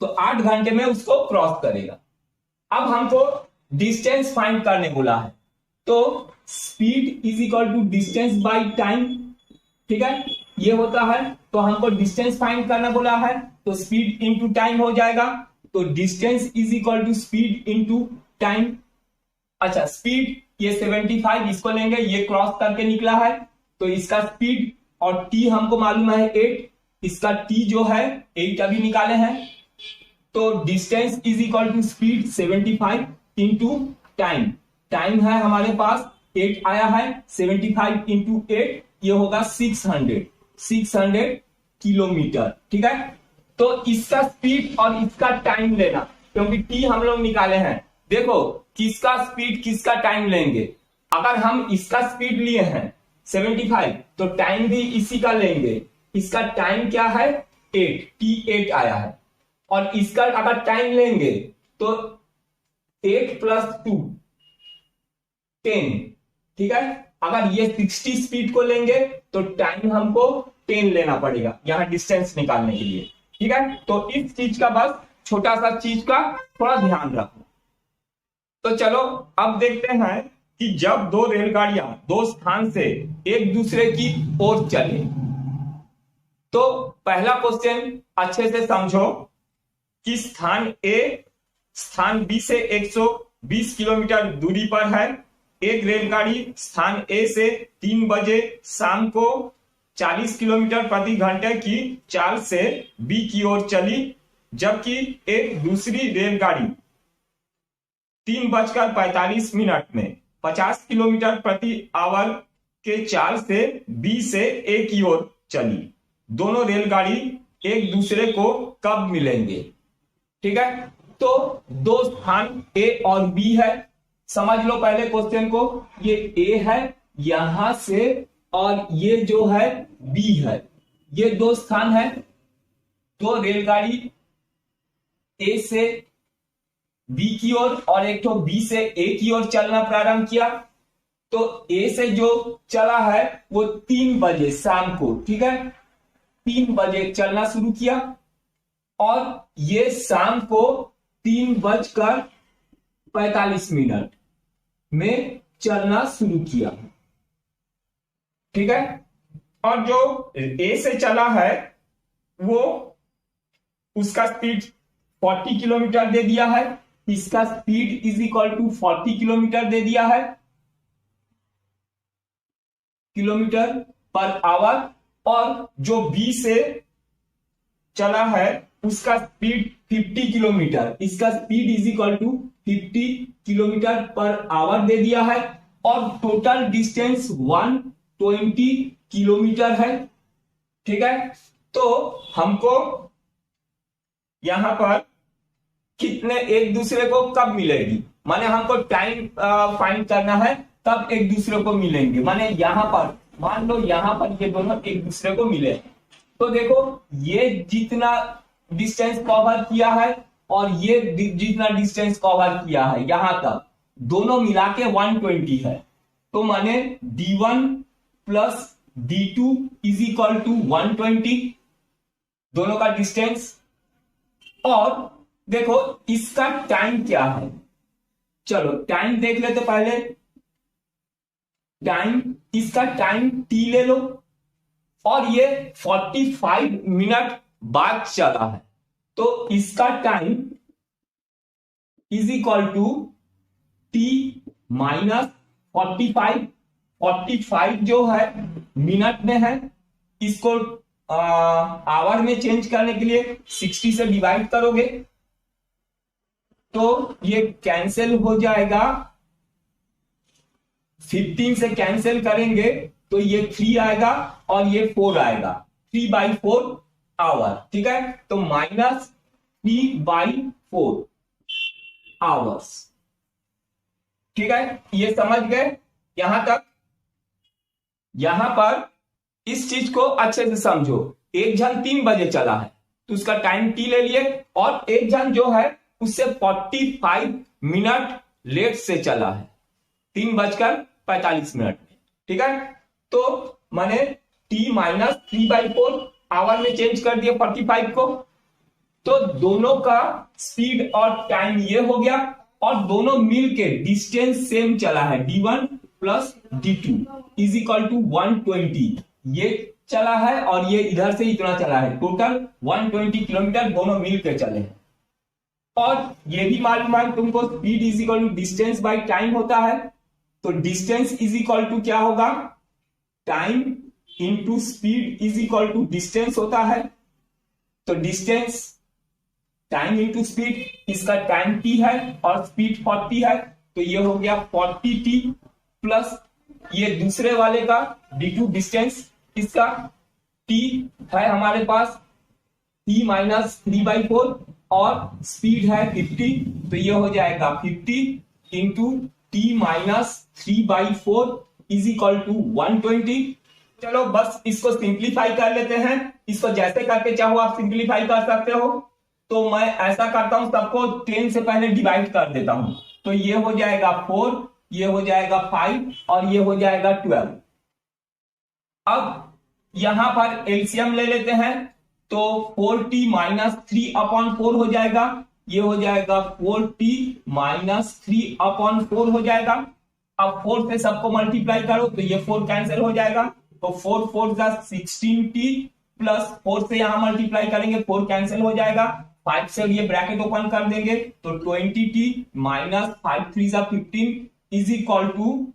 तो 8 घंटे में उसको क्रॉस करेगा। अब हमको डिस्टेंस फाइंड करने बोला है, तो speed is equal to distance by time, ठीक है, ये होता है। तो हमको डिस्टेंस फाइंड करना बोला है, तो स्पीड इंटू टाइम हो जाएगा। तो distance is equal to speed into time. अच्छा, स्पीड ये 75, इसको लेंगे, ये क्रॉस करके निकला है, तो इसका स्पीड और टी हमको मालूम है 8, इसका टी जो है 8 अभी निकाले हैं। तो distance is equal to speed 75 into time, time है हमारे पास 8 आया है, 75 इंटू 8 ये होगा 600 किलोमीटर, ठीक है। तो इसका स्पीड और इसका टाइम लेना, क्योंकि टी हम लोग निकाले हैं। देखो किसका स्पीड किसका टाइम लेंगे। अगर हम इसका स्पीड लिए हैं 75, तो टाइम भी इसी का लेंगे। इसका टाइम क्या है 8, t8 आया है, और इसका अगर टाइम लेंगे तो 8 + 2 10, ठीक है। अगर ये 60 स्पीड को लेंगे तो टाइम हमको 10 लेना पड़ेगा यहां डिस्टेंस निकालने के लिए, ठीक है। तो इस चीज का बस छोटा सा चीज का थोड़ा ध्यान रखो। तो चलो अब देखते हैं कि जब दो रेलगाड़ियां दो स्थान से एक दूसरे की ओर चले, तो पहला क्वेश्चन अच्छे से समझो कि स्थान ए स्थान बी से 120 किलोमीटर दूरी पर है। एक रेलगाड़ी स्थान ए से 3 बजे शाम को 40 किलोमीटर प्रति घंटे की चाल से बी की ओर चली, जबकि एक दूसरी रेलगाड़ी 3:45 में 50 किलोमीटर प्रति आवर के चाल से बी से ए की ओर चली। दोनों रेलगाड़ी एक दूसरे को कब मिलेंगे, ठीक है। तो दो स्थान ए और बी है, समझ लो पहले क्वेश्चन को। ये ए है यहां से और ये जो है बी है, ये दो स्थान है। दो रेलगाड़ी ए से बी की ओर और एक तो बी से ए की ओर चलना प्रारंभ किया। तो ए से जो चला है वो 3 बजे शाम को, ठीक है, 3 बजे चलना शुरू किया और ये शाम को 3:45 में चलना शुरू किया, ठीक है। और जो ए से चला है वो उसका स्पीड 40 किलोमीटर दे दिया है, इसका speed is equal to 40 kilometre दे दिया है, किलोमीटर पर आवर। और जो बी से चला है उसका स्पीड 50 किलोमीटर, इसका speed is equal to 50 kilometre per hour दे दिया है और टोटल डिस्टेंस 120 किलोमीटर है, ठीक है। तो हमको यहां पर कितने एक दूसरे को कब मिलेगी, माने हमको टाइम फाइंड करना है तब एक दूसरे को मिलेंगे। माने यहां पर मान लो यहां पर ये दोनों एक दूसरे को मिले, तो देखो ये जितना डिस्टेंस कवर किया है और ये जितना डिस्टेंस कवर किया है यहां तक दोनों मिला के 120 है। तो माने D1 plus D2 is equal to 120, दोनों का डिस्टेंस। और देखो इसका टाइम क्या है, चलो टाइम देख लेते पहले। टाइम, इसका टाइम T ले लो और ये 45 मिनट बाद चला है, तो इसका time is equal to T minus 45। 45 जो है मिनट में है, इसको आवर में चेंज करने के लिए 60 से डिवाइड करोगे तो ये कैंसिल हो जाएगा, 15 से कैंसिल करेंगे तो ये 3 आएगा और ये 4 आएगा, 3/4 आवर, ठीक है। तो माइनस 3/4 आवर्स, ठीक है। ये समझ गए यहां तक। यहां पर इस चीज को अच्छे से समझो। एक जन 3 बजे चला है तो उसका टाइम T ले लिए और एक जन जो है उससे 45 मिनट लेट से चला है, 3:45 में, ठीक है। तो मैंने T माइनस 3/4 आवर में चेंज कर दिया 45 को, तो दोनों का स्पीड और टाइम ये हो गया और दोनों मिलके डिस्टेंस सेम चला है, D1 plus D2 is equal to 120। ये चला है और ये इधर से इतना चला है, टोटल 120 किलोमीटर दोनों मिलकर चले हैं। और ये भी मालूम है तुमको speed is equal to distance by time होता है, तो डिस्टेंस इज इक्वल टू क्या होगा, time into speed is equal to distance होता है। तो डिस्टेंस टाइम इंटू स्पीड, इसका टाइम T है और स्पीड 40 है, तो ये हो गया 40T प्लस ये दूसरे वाले का D2 डिस्टेंस, इसका T है हमारे पास T माइनस 3/4 और स्पीड है 50, तो ये हो जाएगा 50 into T minus 3/4 is equal to 120। चलो बस इसको सिंप्लीफाई कर लेते हैं, इसको जैसे करके चाहो आप सिंप्लीफाई कर सकते हो। तो मैं ऐसा करता हूं, सबको 10 से पहले डिवाइड कर देता हूं, तो ये हो जाएगा 4, ये हो जाएगा 5 और ये हो जाएगा 12। अब यहां पर एलसीएम ले लेते हैं, तो 4T माइनस 3/4 हो जाएगा, ये हो जाएगा 4T माइनस 3/4 हो जाएगा। अब 4 से सबको मल्टीप्लाई करो तो ये 4 कैंसिल हो जाएगा, तो 4 4 16T प्लस 4 से यहां मल्टीप्लाई करेंगे 4 कैंसिल हो जाएगा, 5 से ये ब्रैकेट ओपन कर देंगे तो 20T minus 5 3 15 is equal to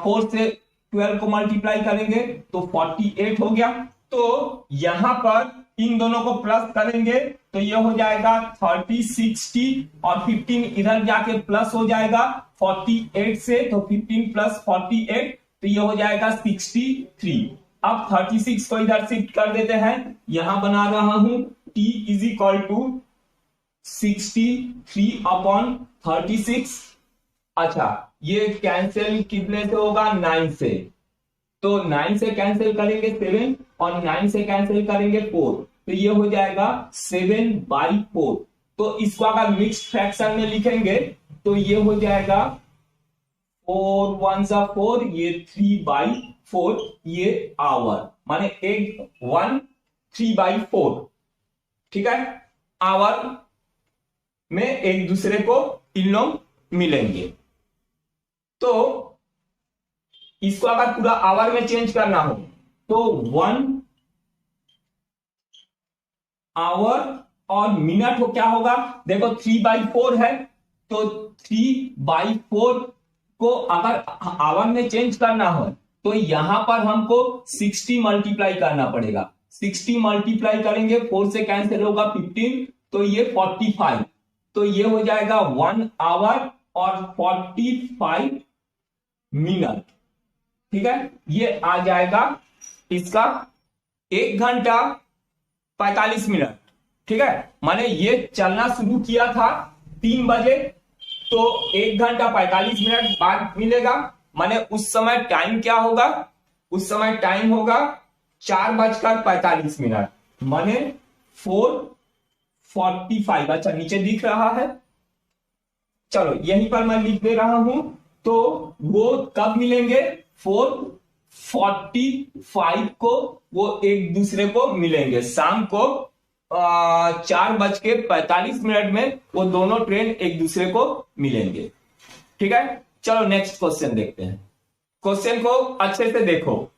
4 से 12 को मल्टीप्लाई करेंगे तो 48 हो गया। तो यहां पर इन दोनों को प्लस करेंगे तो ये हो जाएगा 36T और 15 इधर जाके प्लस हो जाएगा 48 से, तो 15 प्लस 48 तो ये हो जाएगा 63। अब 36 को इधर शिफ्ट कर देते हैं, यहां बना रहा हूं T इज इक्वल टू 63/36। अच्छा ये कैंसिल कितने से होगा, 9 से, तो 9 से कैंसिल करेंगे 7 और 9 से कैंसिल करेंगे 4, तो ये हो जाएगा 7/4। तो इसको अगर मिक्स फ्रैक्शन में लिखेंगे तो ये हो जाएगा 4 1 जा 4, ये 3/4, ये आवर, माने एक 1 3/4, ठीक है। आवर में एक दूसरे को इन लोग मिलेंगे। तो इसको अगर पूरा आवर में चेंज करना हो तो 1 आवर और मिनट हो क्या होगा, देखो 3/4 है, तो 3/4 को अगर आवर में चेंज करना हो तो यहां पर हमको 60 मल्टीप्लाई करना पड़ेगा। 60 मल्टीप्लाई करेंगे, 4 से कैंसिल होगा 15, तो ये 45, तो ये हो जाएगा 1 आवर और 45 मिनट, ठीक है। ये आ जाएगा इसका 1 घंटा 45 मिनट, ठीक है। माने ये चलना शुरू किया था 3 बजे, तो 1 घंटा 45 मिनट बाद मिलेगा। माने उस समय टाइम क्या होगा, उस समय टाइम होगा 4:45, माने 4:45। अच्छा नीचे दिख रहा है, चलो यहीं पर मैं लिख दे रहा हूं। तो वो कब मिलेंगे, 4:45 को वो एक दूसरे को मिलेंगे, शाम को 4:45 में वो दोनों ट्रेन एक दूसरे को मिलेंगे, ठीक है। चलो नेक्स्ट क्वेश्चन देखते हैं। क्वेश्चन को अच्छे से देखो।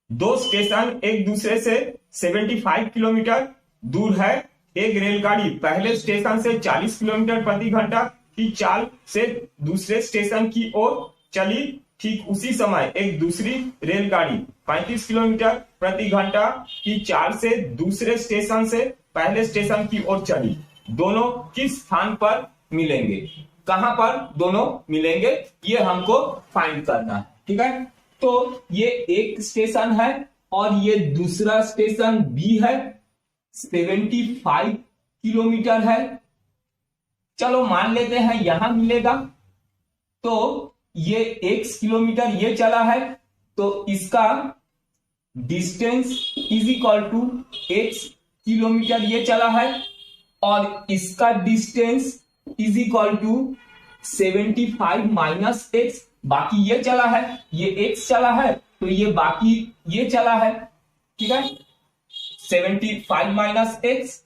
2 स्टेशन एक दूसरे से 75 किलोमीटर दूर है। एक रेलगाड़ी पहले स्टेशन से 40 किलोमीटर प्रति घंटा की चाल से दूसरे स्टेशन की ओर चली। ठीक उसी समय एक दूसरी रेलगाड़ी 35 किलोमीटर प्रति घंटा की चाल से दूसरे स्टेशन से पहले स्टेशन की ओर चली। दोनों किस स्थान पर मिलेंगे, कहां पर दोनों मिलेंगे, ये हमको फाइंड करना है, ठीक है। तो ये एक स्टेशन है और ये दूसरा स्टेशन बी है, 75 किलोमीटर है। चलो मान लेते हैं यहां मिलेगा। तो ये x किलोमीटर ये चला है, तो इसका distance is equal to x kilometre ये चला है, और इसका distance is equal to 75 minus x। बाकी ये चला है, ये x चला है, तो ये बाकी ये चला है, ठीक है। 75 माइनस x,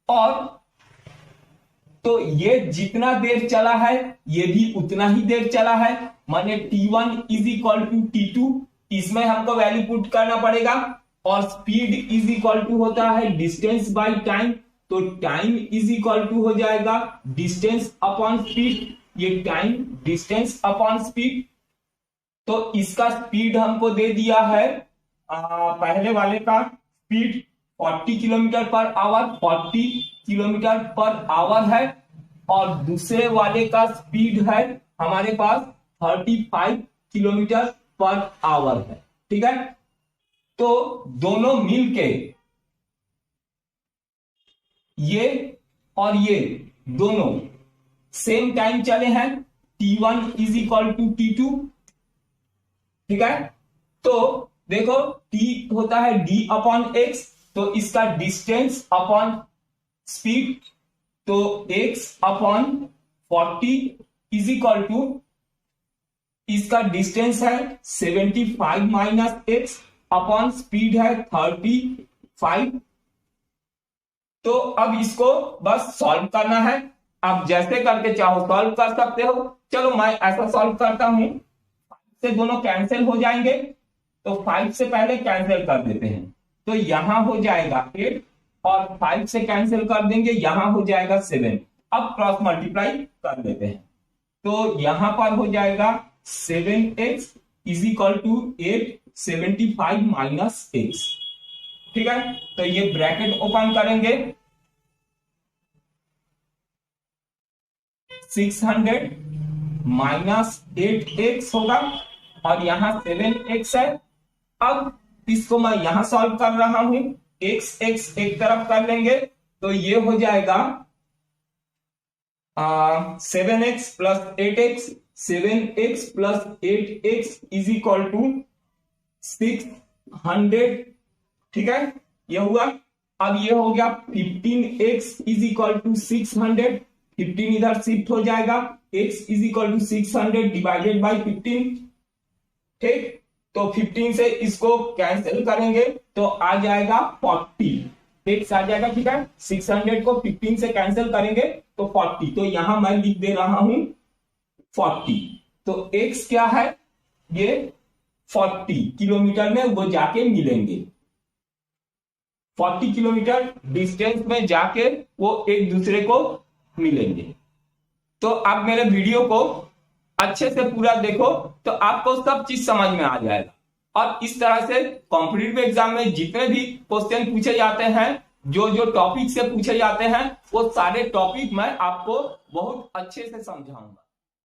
और तो ये जितना देर चला है ये भी उतना ही देर चला है, माने t1 is equal to t2। इसमें हमको वैल्यू पुट करना पड़ेगा, और स्पीड इज इक्वल टू होता है डिस्टेंस बाय टाइम, तो टाइम इज इक्वल टू हो जाएगा डिस्टेंस अपॉन स्पीड। ये टाइम डिस्टेंस अपॉन स्पीड, तो इसका स्पीड हमको दे दिया है, पहले वाले का speed 40 kilometre per our, 40 kilometre per hour है, और दूसरे वाले का स्पीड है हमारे पास 35 किलोमीटर पर आवर है, ठीक है। तो दोनों मिलके ये और ये दोनों सेम टाइम चले हैं, t1 is equal to t2, ठीक है। तो देखो t होता है d अपॉन x, तो इसका डिस्टेंस अपॉन स्पीड, तो x upon 40 is equal to इसका डिस्टेंस है 75 माइनस x अपॉन स्पीड है 35। तो अब इसको बस सॉल्व करना है। आप जैसे करके चाहो सॉल्व कर सकते हो। चलो मैं ऐसा सॉल्व करता हूं, 5 से दोनों कैंसिल हो जाएंगे, तो 5 से पहले कैंसिल कर देते हैं, तो यहां हो जाएगा 8, और 5 से कैंसिल कर देंगे, यहां हो जाएगा 7। अब क्रॉस मल्टीप्लाई कर देते हैं, तो यहां पर हो जाएगा 7x is equal to 8 75 minus x, ठीक है। तो ये ब्रैकेट ओपन करेंगे, 600 माइनस 8x होगा, और यहां 7x है। अब इसको मैं यहां सॉल्व कर रहा हूं, x x एक तरफ कर लेंगे, तो ये हो जाएगा 7x plus 8x, 7x plus 8x is equal to 600, ठीक है, ये हुआ। अब ये हो गया 15x इज इक्वल टू 600, 15 इधर शिफ्ट हो जाएगा, x is equal to 600 divided by 15। ठीक, तो 15 से इसको कैंसिल करेंगे तो आ जाएगा 40, x आ जाएगा। ठीक है, 600 को 15 से कैंसिल करेंगे तो 40, तो यहां मैं लिख दे रहा हूं 40। तो x क्या है, ये 40 किलोमीटर में वो जाके मिलेंगे, 40 किलोमीटर डिस्टेंस में जाके वो एक दूसरे को मिलेंगे। तो आप मेरे वीडियो को अच्छे से पूरा देखो तो आपको सब चीज समझ में आ जाएगा। और इस तरह से कॉम्पिटिटिव एग्जाम में जितने भी क्वेश्चन पूछे जाते हैं, जो जो टॉपिक से पूछे जाते हैं, वो सारे टॉपिक मैं आपको बहुत अच्छे से समझाऊंगा।